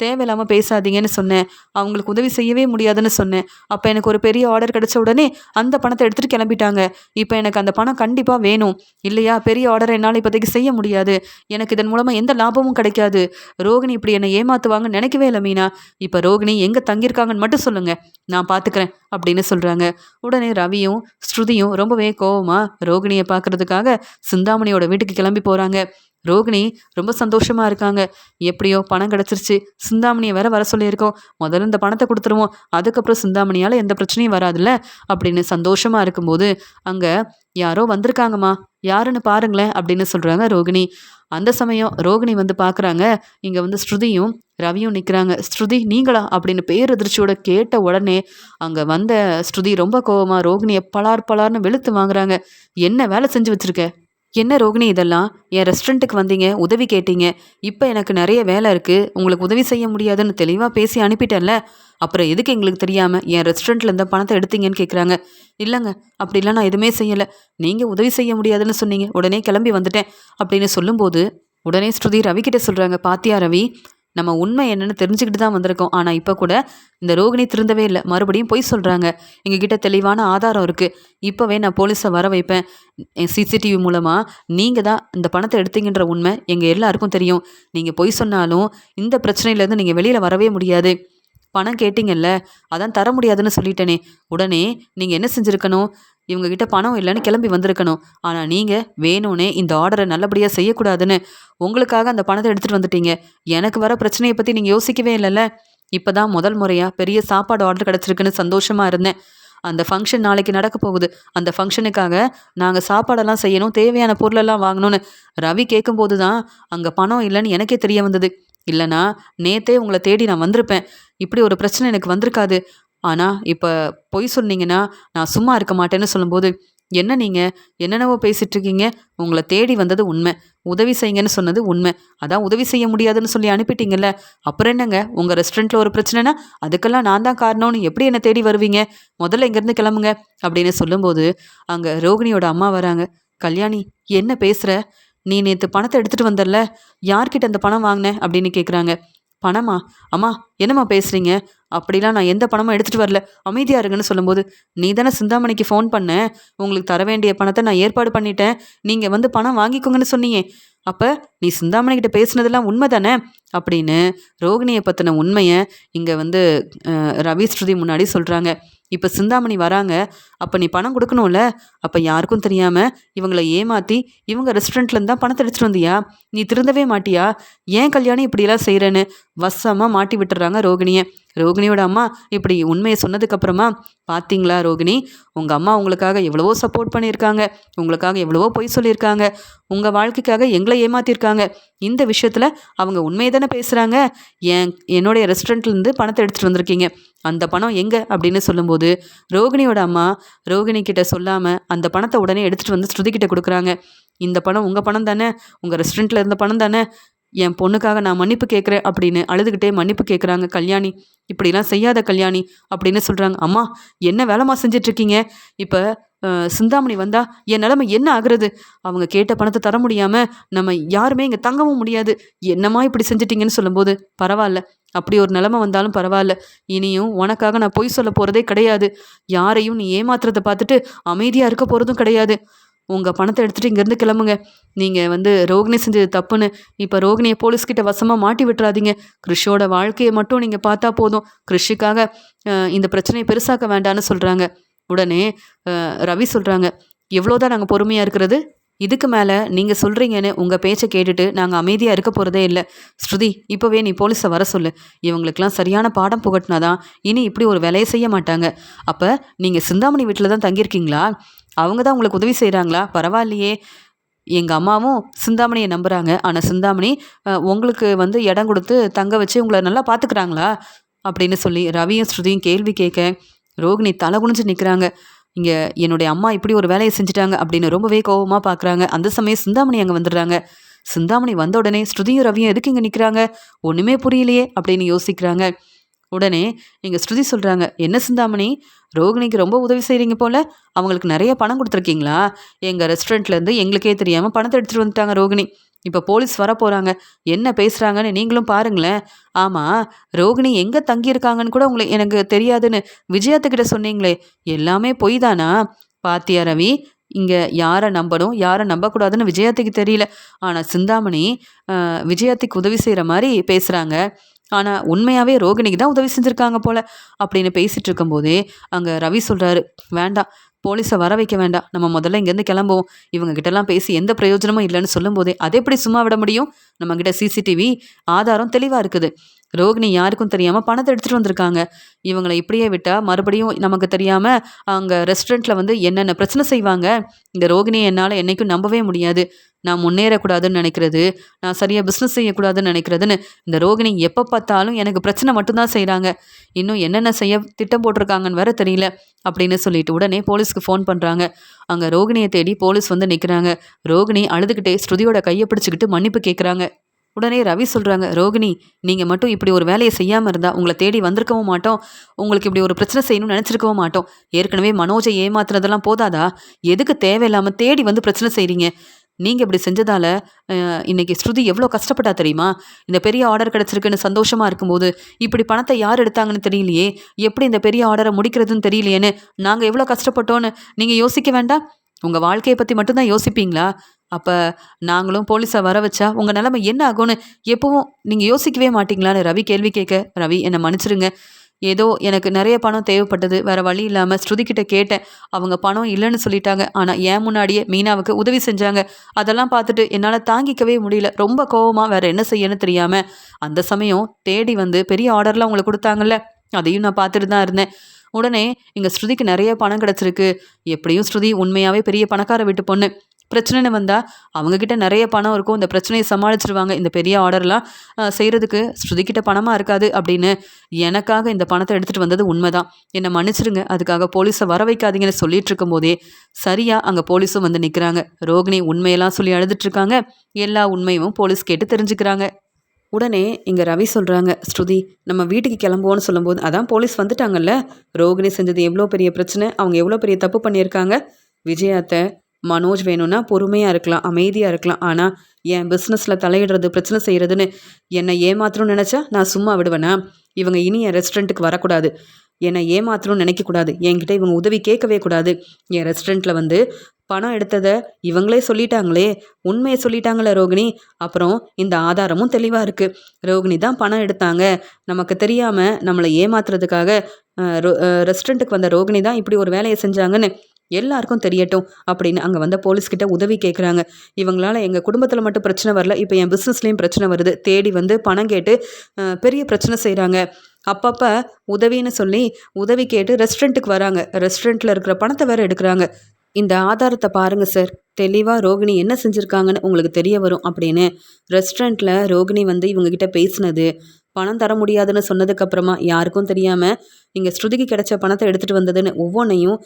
தேவையில்லாமல் பேசாதீங்கன்னு சொன்னேன், அவங்களுக்கு உதவி செய்யவே முடியாதுன்னு சொன்னேன். அப்போ எனக்கு ஒரு பெரிய ஆர்டர் கிடச்ச உடனே அந்த பணத்தை எடுத்துகிட்டு கிளம்பிட்டாங்க. இப்போ எனக்கு அந்த பணம் கண்டிப்பாக வேணும் இல்லையா, பெரிய ஆர்டரை என்னால் இப்போதைக்கு செய்ய முடியாது, எனக்கு இதன் மூலமாக எந்த லாபமும் கிடைக்காது. ரோகிணி இப்படி என்னை ஏமாற்றுவாங்கன்னு நினைக்கவே இல்லை மீனா. இப்போ ரோகிணி எங்கே தங்கியிருக்காங்கன்னு மட்டும் சொல்லுங்கள், நான் பார்த்துக்கிறேன் அப்படின்னு சொல்கிறாங்க. உடனே ரவியும் ஸ்ருதியும் ரொம்பவே கோவமாக ரோகிணியை பார்க்குறதுக்காக சிந்தாமணியோட வீட்டுக்கு கிளம்பி போகிறாங்க. ரோகிணி ரொம்ப சந்தோஷமாக இருக்காங்க. எப்படியோ பணம் கிடச்சிருச்சு, சிந்தாமணியை வேற வர சொல்லியிருக்கோம், முதல்ல இந்த பணத்தை கொடுத்துருவோம், அதுக்கப்புறம் சிந்தாமணியால் எந்த பிரச்சனையும் வராதுல்ல அப்படின்னு சந்தோஷமாக இருக்கும்போது அங்கே யாரோ வந்திருக்காங்கம்மா, யாருன்னு பாருங்களேன் அப்படின்னு சொல்கிறாங்க ரோகிணி. அந்த சமயம் ரோகிணி வந்து பார்க்குறாங்க, இங்கே வந்து ஸ்ருதியும் ரவியும் நிற்கிறாங்க. ஸ்ருதி நீங்களா அப்படின்னு பேரதிர்ச்சியோட கேட்ட உடனே அங்கே வந்த ஸ்ருதி ரொம்ப கோவமாக ரோகிணியை பலார் பலார்னு வெளுத்து வாங்குறாங்க. என்ன வேலை செஞ்சு வச்சுருக்க, என்ன ரோகிணி இதெல்லாம், என் ரெஸ்டாரண்ட்டுக்கு வந்தீங்க, உதவி கேட்டீங்க, இப்போ எனக்கு நிறைய வேலை இருக்குது, உங்களுக்கு உதவி செய்ய முடியாதுன்னு தெளிவாக பேசி அனுப்பிட்டேன்ல, அப்புறம் எதுக்கு எங்களுக்கு தெரியாமல் என் ரெஸ்டாரண்ட்டில் இருந்த பணத்தை எடுத்தீங்கன்னு கேட்குறாங்க. இல்லைங்க, அப்படிலாம் நான் எதுவுமே செய்யலை, நீங்கள் உதவி செய்ய முடியாதுன்னு சொன்னீங்க, உடனே கிளம்பி வந்துட்டேன் அப்படின்னு சொல்லும்போது உடனே ஸ்ருதி ரவிக்கிட்ட சொல்கிறாங்க, பாத்தியா ரவி, நம்ம உண்மை என்னென்னு தெரிஞ்சுக்கிட்டு தான் வந்திருக்கோம், ஆனால் இப்போ கூட இந்த ரோகிணி திருந்தவே இல்லை, மறுபடியும் பொய் சொல்கிறாங்க, எங்ககிட்ட தெளிவான ஆதாரம் இருக்குது, இப்போவே நான் போலீஸை வர வைப்பேன், சிசிடிவி மூலமாக நீங்கள் தான் இந்த பணத்தை எடுத்தீங்கன்ற உண்மை எங்கள் எல்லாருக்கும் தெரியும், நீங்கள் பொய் சொன்னாலும் இந்த பிரச்சனையிலேருந்து நீங்கள் வெளியில் வரவே முடியாது, பணம் கேட்டிங்கல்ல அதான் தர முடியாதுன்னு சொல்லிட்டேனே, உடனே நீங்கள் என்ன செஞ்சுருக்கணும், இவங்ககிட்ட பணம் இல்லைன்னு கிளம்பி வந்திருக்கணும், ஆனால் நீங்கள் வேணும்னே இந்த ஆர்டரை நல்லபடியாக செய்யக்கூடாதுன்னு உங்களுக்காக அந்த பணத்தை எடுத்துகிட்டு வந்துட்டீங்க, எனக்கு வர பிரச்சனையை பற்றி நீங்கள் யோசிக்கவே இல்லைல்ல, இப்போ தான் முதல் முறையாக பெரிய சாப்பாடு ஆர்டர் கிடச்சிருக்குன்னு சந்தோஷமாக இருந்தேன், அந்த ஃபங்க்ஷன் நாளைக்கு நடக்க போகுது, அந்த ஃபங்க்ஷனுக்காக நாங்கள் சாப்பாடெல்லாம் செய்யணும், தேவையான பொருளெல்லாம் வாங்கணும்னு ரவி கேட்கும்போது தான் அங்கே பணம் இல்லைன்னு எனக்கே தெரிய வந்தது, இல்லைனா நேற்றே உங்களை தேடி நான் வந்திருப்பேன், இப்படி ஒரு பிரச்சனை எனக்கு வந்திருக்காது, ஆனால் இப்போ பொய் சொன்னீங்கன்னா நான் சும்மா இருக்க மாட்டேன்னு சொல்லும்போது, என்ன நீங்கள் என்னென்னவோ பேசிகிட்டு இருக்கீங்க, உங்களை தேடி வந்தது உண்மை, உதவி செய்யுங்கன்னு சொன்னது உண்மை, அதான் உதவி செய்ய முடியாதுன்னு சொல்லி அனுப்பிட்டீங்கல்ல, அப்புறம் என்னங்க உங்கள் ரெஸ்டாரண்ட்டில் ஒரு பிரச்சனைனா அதுக்கெல்லாம் நான் தான் காரணம்னு எப்படி என்னை தேடி வருவீங்க, முதல்ல இங்கேருந்து கிளம்புங்க அப்படின்னு சொல்லும்போது அங்கே ரோகிணியோட அம்மா வராங்க. கல்யாணி என்ன பேசுகிற, நீ நேற்று பணத்தை எடுத்துகிட்டு வந்தல்ல, யார்கிட்ட அந்த பணம் வாங்கின அப்படின்னு கேட்குறாங்க. பணமா, அம்மா என்னம்மா பேசுகிறீங்க, அப்படிலாம் நான் எந்த பணமும் எடுத்துகிட்டு வரல, அமைதியாக இருங்கன்னு சொல்லும்போது, நீ தானே சிந்தாமணிக்கு ஃபோன் பண்ண, உங்களுக்கு தர வேண்டிய பணத்தை நான் ஏற்பாடு பண்ணிட்டேன், நீங்கள் வந்து பணம் வாங்கிக்கோங்கன்னு சொன்னீங்க, அப்போ நீ சிந்தாமணிக்கிட்ட பேசுனதெல்லாம் உண்மை தானே அப்படின்னு ரோகிணியை பற்றின உண்மையை இங்கே வந்து ரவி ஸ்ருதி முன்னாடி சொல்கிறாங்க. இப்போ சிந்தாமணி வராங்க, அப்போ நீ பணம் கொடுக்கணும்ல, அப்போ யாருக்கும் தெரியாமல் இவங்களை ஏமாற்றி இவங்க ரெஸ்டாரண்ட்லேருந்து தான் பணத்தை எடுத்துகிட்டு வந்தியா, நீ திருந்தவே மாட்டியா, ஏன் கல்யாணம் இப்படியெல்லாம் செய்கிறேன்னு வசமாக மாட்டி விட்டுறாங்க ரோகிணியை. ரோகிணியோட அம்மா இப்படி உண்மையை சொன்னதுக்கப்புறமா, பார்த்தீங்களா ரோகிணி, உங்கள் அம்மா உங்களுக்காக எவ்வளவோ சப்போர்ட் பண்ணியிருக்காங்க, உங்களுக்காக எவ்வளவோ பொய் சொல்லியிருக்காங்க, உங்கள் வாழ்க்கைக்காக எங்களை ஏமாற்றிருக்காங்க, இந்த விஷயத்தில் அவங்க உண்மையை தானே பேசுகிறாங்க, என்னுடைய ரெஸ்டாரண்ட்லேருந்து பணத்தை எடுத்துகிட்டு வந்திருக்கீங்க, அந்த பணம் எங்கே அப்படின்னு சொல்லும்போது ரோகிணியோட அம்மா ரோகிணி கிட்ட சொல்லாமல் அந்த பணத்தை உடனே எடுத்துகிட்டு வந்து ஸ்ருதிக்கிட்ட கொடுக்குறாங்க. இந்த பணம் உங்கள் பணம் தானே, உங்கள் ரெஸ்டாரண்ட்டில் இருந்த பணம் தானே, என் பொண்ணுக்காக நான் மன்னிப்பு கேட்குறேன் அப்படின்னு அழுதுகிட்டே மன்னிப்பு கேட்குறாங்க. கல்யாணி இப்படிலாம் செய்யாத கல்யாணி அப்படின்னு சொல்கிறாங்க. அம்மா என்ன வேலைமா செஞ்சிட்ருக்கீங்க, இப்போ சிந்தாமணி வந்தால் என் நிலைமை என்ன ஆகுறது, அவங்க கேட்ட பணத்தை தர முடியாமல் நம்ம யாருமே இங்கே தங்கவும் முடியாது, என்னம்மா இப்படி செஞ்சிட்டிங்கன்னு சொல்லும்போது, பரவாயில்ல அப்படி ஒரு நிலைமை வந்தாலும் பரவாயில்ல, இனியும் உனக்காக நான் பொய் சொல்ல போகிறதே கிடையாது, யாரையும் நீ ஏமாத்துறதை பார்த்துட்டு அமைதியாக இருக்க போகிறதும் கிடையாது, உங்கள் பணத்தை எடுத்துகிட்டு இங்கேருந்து கிளம்புங்க, நீங்கள் வந்து ரோகிணி செஞ்சது தப்புன்னு இப்போ ரோகிணியை போலீஸ்கிட்ட வசமாக மாட்டி விட்டுறாதீங்க, கிறிஷோட வாழ்க்கையை மட்டும் நீங்கள் பார்த்தா போதும், கிறிஷுக்காக இந்த பிரச்சனையை பெருசாக்க வேண்டான்னு சொல்கிறாங்க. உடனே ரவி சொல்கிறாங்க, எவ்வளோதான் நாங்கள் பொறுமையாக இருக்கிறது, இதுக்கு மேலே நீங்கள் சொல்கிறீங்கன்னு உங்கள் பேச்சை கேட்டுட்டு நாங்கள் அமைதியாக இருக்க போகிறதே இல்லை. ஸ்ருதி இப்போவே நீ போலீஸை வர சொல்லு, இவங்களுக்கெல்லாம் சரியான பாடம் புகட்டினாதான் இனி இப்படி ஒரு வேலையை செய்ய மாட்டாங்க. அப்போ நீங்கள் சிந்தாமணி வீட்டில் தான் தங்கியிருக்கீங்களா, அவங்க தான் உங்களுக்கு உதவி செய்கிறாங்களா, பரவாயில்லையே, எங்கள் அம்மாவும் சிந்தாமணியை நம்புகிறாங்க. ஆனால் சிந்தாமணி உங்களுக்கு வந்து இடம் கொடுத்து தங்க வச்சு உங்களை நல்லா பார்த்துக்கிறாங்களா அப்படின்னு சொல்லி ரவியும் ஸ்ருதியும் கேள்வி கேட்க ரோகிணி தலை குனிஞ்சு நிற்கிறாங்க. இங்கே என்னுடைய அம்மா இப்படி ஒரு வேலையை செஞ்சுட்டாங்க அப்படின்னு ரொம்பவே கோபமாக பார்க்குறாங்க. அந்த சமயம் சிந்தாமணி அங்கே வந்துடுறாங்க. சிந்தாமணி வந்த உடனே ஸ்ருதியும் ரவியும் எதுக்கு இங்கே நிற்கிறாங்க, ஒன்றுமே புரியலையே அப்படின்னு யோசிக்கிறாங்க. உடனே எங்கள் ஸ்ருதி சொல்கிறாங்க, என்ன சிந்தாமணி, ரோகிணிக்கு ரொம்ப உதவி செய்கிறீங்க போல், அவங்களுக்கு நிறைய பணம் கொடுத்துருக்கீங்களா? எங்கள் ரெஸ்டாரண்ட்லேருந்து எங்களுக்கே தெரியாமல் பணத்தை எடுத்துகிட்டு வந்துட்டாங்க ரோகிணி. இப்போ போலீஸ் வர போகிறாங்க, என்ன பேசுகிறாங்கன்னு நீங்களும் பாருங்களேன். ஆமாம், ரோகிணி எங்கே தங்கியிருக்காங்கன்னு கூட உங்களுக்கு எனக்கு தெரியாதுன்னு விஜயாத்துக்கிட்ட சொன்னீங்களே, எல்லாமே பொய் தானா? பாத்தியா ரவி, இங்கே யாரை நம்பணும் யாரை நம்பக்கூடாதுன்னு விஜயாத்துக்கு தெரியல. ஆனால் சிந்தாமணி விஜயாத்துக்கு உதவி செய்கிற மாதிரி பேசுகிறாங்க. ஆனால் உண்மையாகவே ரோகிணிக்கு தான் உதவி செஞ்சுருக்காங்க போல் அப்படின்னு பேசிகிட்டு இருக்கும்போதே அங்கே ரவி சொல்கிறாரு, வேண்டாம், போலீஸை வர வைக்க வேண்டாம், நம்ம முதல்ல இங்கேருந்து கிளம்புவோம். இவங்க கிட்டலாம் பேசி எந்த பிரயோஜனமும் இல்லைன்னு சொல்லும்போதே அதை எப்படி சும்மா விட முடியும்? நம்மக்கிட்ட சிசிடிவி ஆதாரம் தெளிவாக இருக்குது. ரோகிணி யாருக்கும் தெரியாமல் பணத்தை எடுத்துகிட்டு வந்திருக்காங்க. இவங்களை இப்படியே விட்டால் மறுபடியும் நமக்கு தெரியாமல் அங்கே ரெஸ்டாரண்ட்டில் வந்து என்னென்ன பிரச்சனை செய்வாங்க. இந்த ரோகிணியை என்னால் என்றைக்கும் நம்பவே முடியாது. நான் முன்னேறக்கூடாதுன்னு நினைக்கிறது, நான் சரியாக பிஸ்னஸ் செய்யக்கூடாதுன்னு நினைக்கிறதுன்னு இந்த ரோகிணி எப்போ பார்த்தாலும் எனக்கு பிரச்சனை மட்டும்தான் செய்கிறாங்க. இன்னும் என்னென்ன செய்ய திட்டம் போட்டிருக்காங்கன்னு வேற தெரியல அப்படின்னு சொல்லிட்டு உடனே போலீஸ்க்கு ஃபோன் பண்ணுறாங்க. அங்கே ரோகிணியை தேடி போலீஸ் வந்து நிற்கிறாங்க. ரோகிணி அழுதுகிட்டே ஸ்ருதியோட கையை பிடிச்சிக்கிட்டு மன்னிப்பு கேட்குறாங்க. உடனே ரவி சொல்கிறாங்க, ரோகிணி, நீங்கள் மட்டும் இப்படி ஒரு வேலையை செய்யாமல் இருந்தால் உங்களை தேடி வந்திருக்கவும் மாட்டோம், உங்களுக்கு இப்படி ஒரு பிரச்சனை செய்யணும்னு நினச்சிருக்கவும் மாட்டோம். ஏற்கனவே மனோஜை ஏமாத்துறதெல்லாம் போதாதா? எதுக்கு தேவையில்லாமல் தேடி வந்து பிரச்சனை செய்கிறீங்க? நீங்கள் இப்படி செஞ்சதால் இன்றைக்கி ஸ்ருதி எவ்வளோ கஷ்டப்பட்டா தெரியுமா? இந்த பெரிய ஆர்டர் கிடச்சிருக்குன்னு சந்தோஷமாக இருக்கும்போது இப்படி பணத்தை யார் எடுத்தாங்கன்னு தெரியலையே, எப்படி இந்த பெரிய ஆர்டரை முடிக்கிறதுன்னு தெரியலையேன்னு நாங்கள் எவ்வளோ கஷ்டப்பட்டோன்னு நீங்கள் யோசிக்க வேண்டாம்? உங்கள் வாழ்க்கையை பற்றி மட்டும்தான் யோசிப்பீங்களா? அப்போ நாங்களும் போலீஸை வர வச்சா உங்கள் நிலைமை என்ன ஆகும்னு எப்பவும் நீங்கள் யோசிக்கவே மாட்டிங்களான்னு ரவி கேள்வி கேட்க, ரவி என்னை மன்னிச்சிருங்க, ஏதோ எனக்கு நிறைய பணம் தேவைப்பட்டது, வேறு வழி இல்லாமல் ஸ்ருதிக்கிட்ட கேட்டேன், அவங்க பணம் இல்லைன்னு சொல்லிட்டாங்க. ஆனால் ஏன் முன்னாடியே மீனாவுக்கு உதவி செஞ்சாங்க. அதெல்லாம் பார்த்துட்டு என்னால் தாங்கிக்கவே முடியல, ரொம்ப கோவமாக வேறு என்ன செய்யணும்னு தெரியாமல் அந்த சமயம் தேடி வந்து பெரிய ஆர்டர்லாம் உங்களுக்கு கொடுத்தாங்கல்ல, அதையும் நான் பார்த்துட்டு தான் இருந்தேன். உடனே இங்கே ஸ்ருதிக்கு நிறைய பணம் கிடச்சிருக்கு. எப்படியும் ஸ்ருதி உண்மையாகவே பெரிய பணக்கார வீட்டு பொண்ணு. பிரச்சனைன்னு வந்தால் அவங்கக்கிட்ட நிறைய பணம் இருக்கும், இந்த பிரச்சனையை சமாளிச்சிருவாங்க. இந்த பெரிய ஆர்டர்லாம் செய்கிறதுக்கு ஸ்ருதிக்கிட்ட பணமாக இருக்காது அப்படின்னு எனக்காக இந்த பணத்தை எடுத்துகிட்டு வந்தது உண்மைதான், என்னை மன்னிச்சிருங்க, அதுக்காக போலீஸை வர வைக்காதீங்கன்னு சொல்லிட்டு இருக்கும்போதே சரியாக அங்கே போலீஸும் வந்து நிற்கிறாங்க. ரோகிணி உண்மையெல்லாம் சொல்லி அழுதுட்ருக்காங்க. எல்லா உண்மையும் போலீஸ் கேட்டு தெரிஞ்சுக்கிறாங்க. உடனே இங்கே ரவி சொல்கிறாங்க, ஸ்ருதி நம்ம வீட்டுக்கு கிளம்புவோன்னு சொல்லும்போது, அதான் போலீஸ் வந்துட்டாங்கல்ல, ரோகிணி செஞ்சது எவ்வளோ பெரிய பிரச்சனை, அவங்க எவ்வளோ பெரிய தப்பு பண்ணியிருக்காங்க. விஜயாத்தை மனோஜ் வேணும்னா பொறுமையாக இருக்கலாம், அமைதியாக இருக்கலாம், ஆனால் என் பிஸ்னஸில் தலையிடுறது பிரச்சனை செய்கிறதுன்னு என்னை ஏமாத்தணும்னு நினச்சா நான் சும்மா விடுவேனா? இவங்க இனி என் ரெஸ்டாரண்ட்டுக்கு வரக்கூடாது, என்னை ஏமாத்தணும்னு நினைக்கக்கூடாது, என்கிட்ட இவங்க உதவி கேட்கவே கூடாது. என் ரெஸ்டாரண்ட்டில் வந்து பணம் எடுத்ததை இவங்களே சொல்லிட்டாங்களே, உண்மையை சொல்லிட்டாங்களே ரோகிணி. அப்புறம் இந்த ஆதாரமும் தெளிவாக இருக்குது, ரோகிணி தான் பணம் எடுத்தாங்க, நமக்கு தெரியாமல் நம்மளை ஏமாத்துறதுக்காக ரெஸ்டாரண்ட்டுக்கு வந்த ரோகிணி தான் இப்படி ஒரு வேலையை செஞ்சாங்கன்னு எல்லாருக்கும் தெரியட்டும் அப்படின்னு அங்கே வந்த போலீஸ்கிட்ட உதவி கேட்குறாங்க. இவங்களால எங்கள் குடும்பத்தில் மட்டும் பிரச்சனை வரல, இப்போ என் பிஸ்னஸ்லேயும் பிரச்சனை வருது, தேடி வந்து பணம் கேட்டு பெரிய பிரச்சனை செய்கிறாங்க. அப்பப்போ உதவின்னு சொல்லி உதவி கேட்டு ரெஸ்டாரண்ட்டுக்கு வராங்க, ரெஸ்டாரண்ட்டில் இருக்கிற பணத்தை வேறு எடுக்கிறாங்க. இந்த ஆதாரத்தை பாருங்கள் சார், தெளிவாக ரோகிணி என்ன செஞ்சுருக்காங்கன்னு உங்களுக்கு தெரிய வரும் அப்படின்னு ரெஸ்டாரண்ட்டில் ரோகிணி வந்து இவங்ககிட்ட பேசினது, பணம் தர முடியாதுன்னு சொன்னதுக்கப்புறமா யாருக்கும் தெரியாமல் இங்கே ஸ்ருதிக்கு கிடைச்ச பணத்தை எடுத்துகிட்டு வந்ததுன்னு ஒவ்வொன்றையும்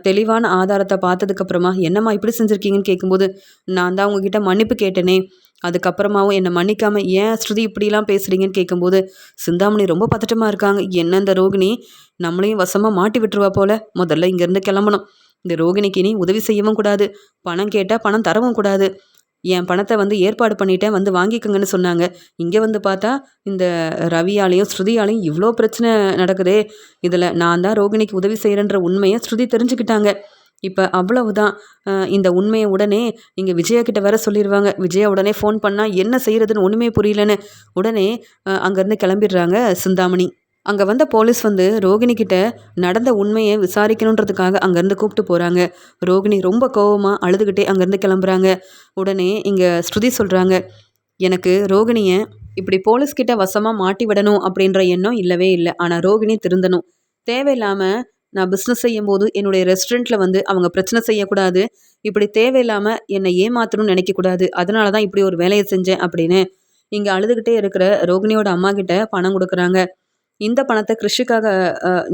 தெளிவான ஆதாரத்தை பார்த்ததுக்கப்புறமா என்னம்மா இப்படி செஞ்சுருக்கீங்கன்னு கேட்கும்போது, நான் தான் உங்ககிட்ட மன்னிப்பு கேட்டேனே, அதுக்கப்புறமாவும் என்னை மன்னிக்காமல் ஏன் ஸ்ருதி இப்படிலாம் பேசுகிறீங்கன்னு கேட்கும்போது சிந்தாமணி ரொம்ப பதட்டமாக இருக்காங்க. என்ன இந்த ரோகிணி நம்மளையும் வசமாக மாட்டி விட்டுருவா போல், முதல்ல இங்கேருந்து கிளம்பணும், இந்த ரோகிணிக்கு இனி உதவி செய்யவும் கூடாது, பணம் கேட்டால் பணம் தரவும் கூடாது, என் பணத்தை வந்து ஏற்பாடு பண்ணிட்டேன், வந்து வாங்கிக்கோங்கன்னு சொன்னாங்க. இங்கே வந்து பார்த்தா இந்த ரவியாலையும் ஸ்ருதியாலையும் இவ்வளோ பிரச்சனை நடக்குதே, இதில் நான் தான் ரோகிணிக்கு உதவி செய்கிறேன்ற உண்மையை ஸ்ருதி தெரிஞ்சுக்கிட்டாங்க. இப்போ அவ்வளவுதான், இந்த உண்மையை உடனே இங்கே விஜயா கிட்ட வேற சொல்லிடுவாங்க. விஜயா உடனே ஃபோன் பண்ணால் என்ன செய்கிறதுன்னு ஒன்றுமே புரியலன்னு உடனே அங்கேருந்து கிளம்பிடுறாங்க சிந்தாமணி. அங்கே வந்த போலீஸ் வந்து ரோகிணி கிட்ட நடந்த உண்மையை விசாரிக்கணுன்றதுக்காக அங்கேருந்து கூப்பிட்டு போகிறாங்க. ரோகிணி ரொம்ப கோவமாக அழுதுகிட்டே அங்கேருந்து கிளம்புறாங்க. உடனே இங்கே ஸ்ருதி சொல்கிறாங்க, எனக்கு ரோகிணியை இப்படி போலீஸ்கிட்ட வசமாக மாட்டி விடணும் அப்படின்ற எண்ணம் இல்லவே இல்லை, ஆனால் ரோகிணி திருந்தணும், தேவையில்லாமல் நான் பிஸ்னஸ் செய்யும்போது என்னுடைய ரெஸ்டாரண்ட்டில் வந்து அவங்க பிரச்சனை செய்யக்கூடாது. இப்படி தேவையில்லாமல் என்னை ஏமாத்தணும்னு நினைக்கக்கூடாது. அதனால தான் இப்படி ஒரு வேலையை செஞ்சேன் அப்படின்னு இங்கே அழுதுகிட்டே இருக்கிற ரோகிணியோட அம்மா கிட்ட பணம் கொடுக்குறாங்க. இந்த பணத்தை கிறிஷுக்காக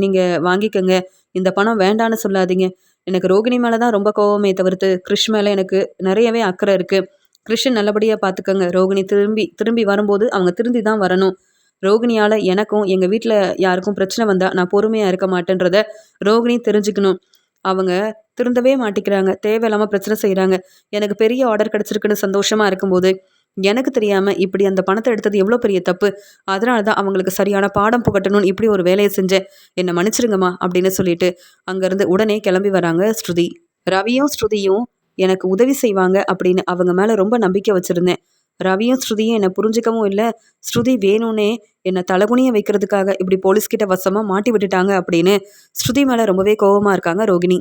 நீங்கள் வாங்கிக்கோங்க. இந்த பணம் வேண்டான்னு சொல்லாதீங்க. எனக்கு ரோகிணி மேலே தான் ரொம்ப கோவமே தவிர்த்து கிறிஷ் மேலே எனக்கு நிறையவே அக்கறை இருக்குது. கிறிஷை நல்லபடியாக பார்த்துக்கோங்க. ரோகிணி திரும்பி திரும்பி வரும்போது அவங்க திருந்தி தான் வரணும். ரோகிணியால் எனக்கும் எங்கள் வீட்டில் யாருக்கும் பிரச்சனை வந்தால் நான் பொறுமையாக இருக்க மாட்டேன்றத ரோகிணி தெரிஞ்சுக்கணும். அவங்க திருந்தவே மாட்டிக்கிறாங்க. தேவையில்லாமல் பிரச்சனை செய்கிறாங்க. எனக்கு பெரிய ஆர்டர் கிடச்சிருக்குன்னு சந்தோஷமாக இருக்கும்போது எனக்கு தெரியாமல் இப்படி அந்த பணத்தை எடுத்தது எவ்வளோ பெரிய தப்பு. அதனால தான் அவங்களுக்கு சரியான பாடம் புகட்டணும்னு இப்படி ஒரு வேலையை செஞ்சேன். என்னை மன்னிச்சிருங்கம்மா அப்படின்னு சொல்லிட்டு அங்கேருந்து உடனே கிளம்பி வராங்க ஸ்ருதி. ரவியும் ஸ்ருதியும் எனக்கு உதவி செய்வாங்க அப்படின்னு அவங்க மேலே ரொம்ப நம்பிக்கை வச்சுருந்தேன். ரவியும் ஸ்ருதியும் என்னை புரிஞ்சிக்கவும் இல்லை. ஸ்ருதி வேணும்னே என்னை தலகுனிய வைக்கிறதுக்காக இப்படி போலீஸ்கிட்ட வசமாக மாட்டி விட்டுட்டாங்க அப்படின்னு ஸ்ருதி மேலே ரொம்பவே கோபமாக இருக்காங்க ரோகிணி.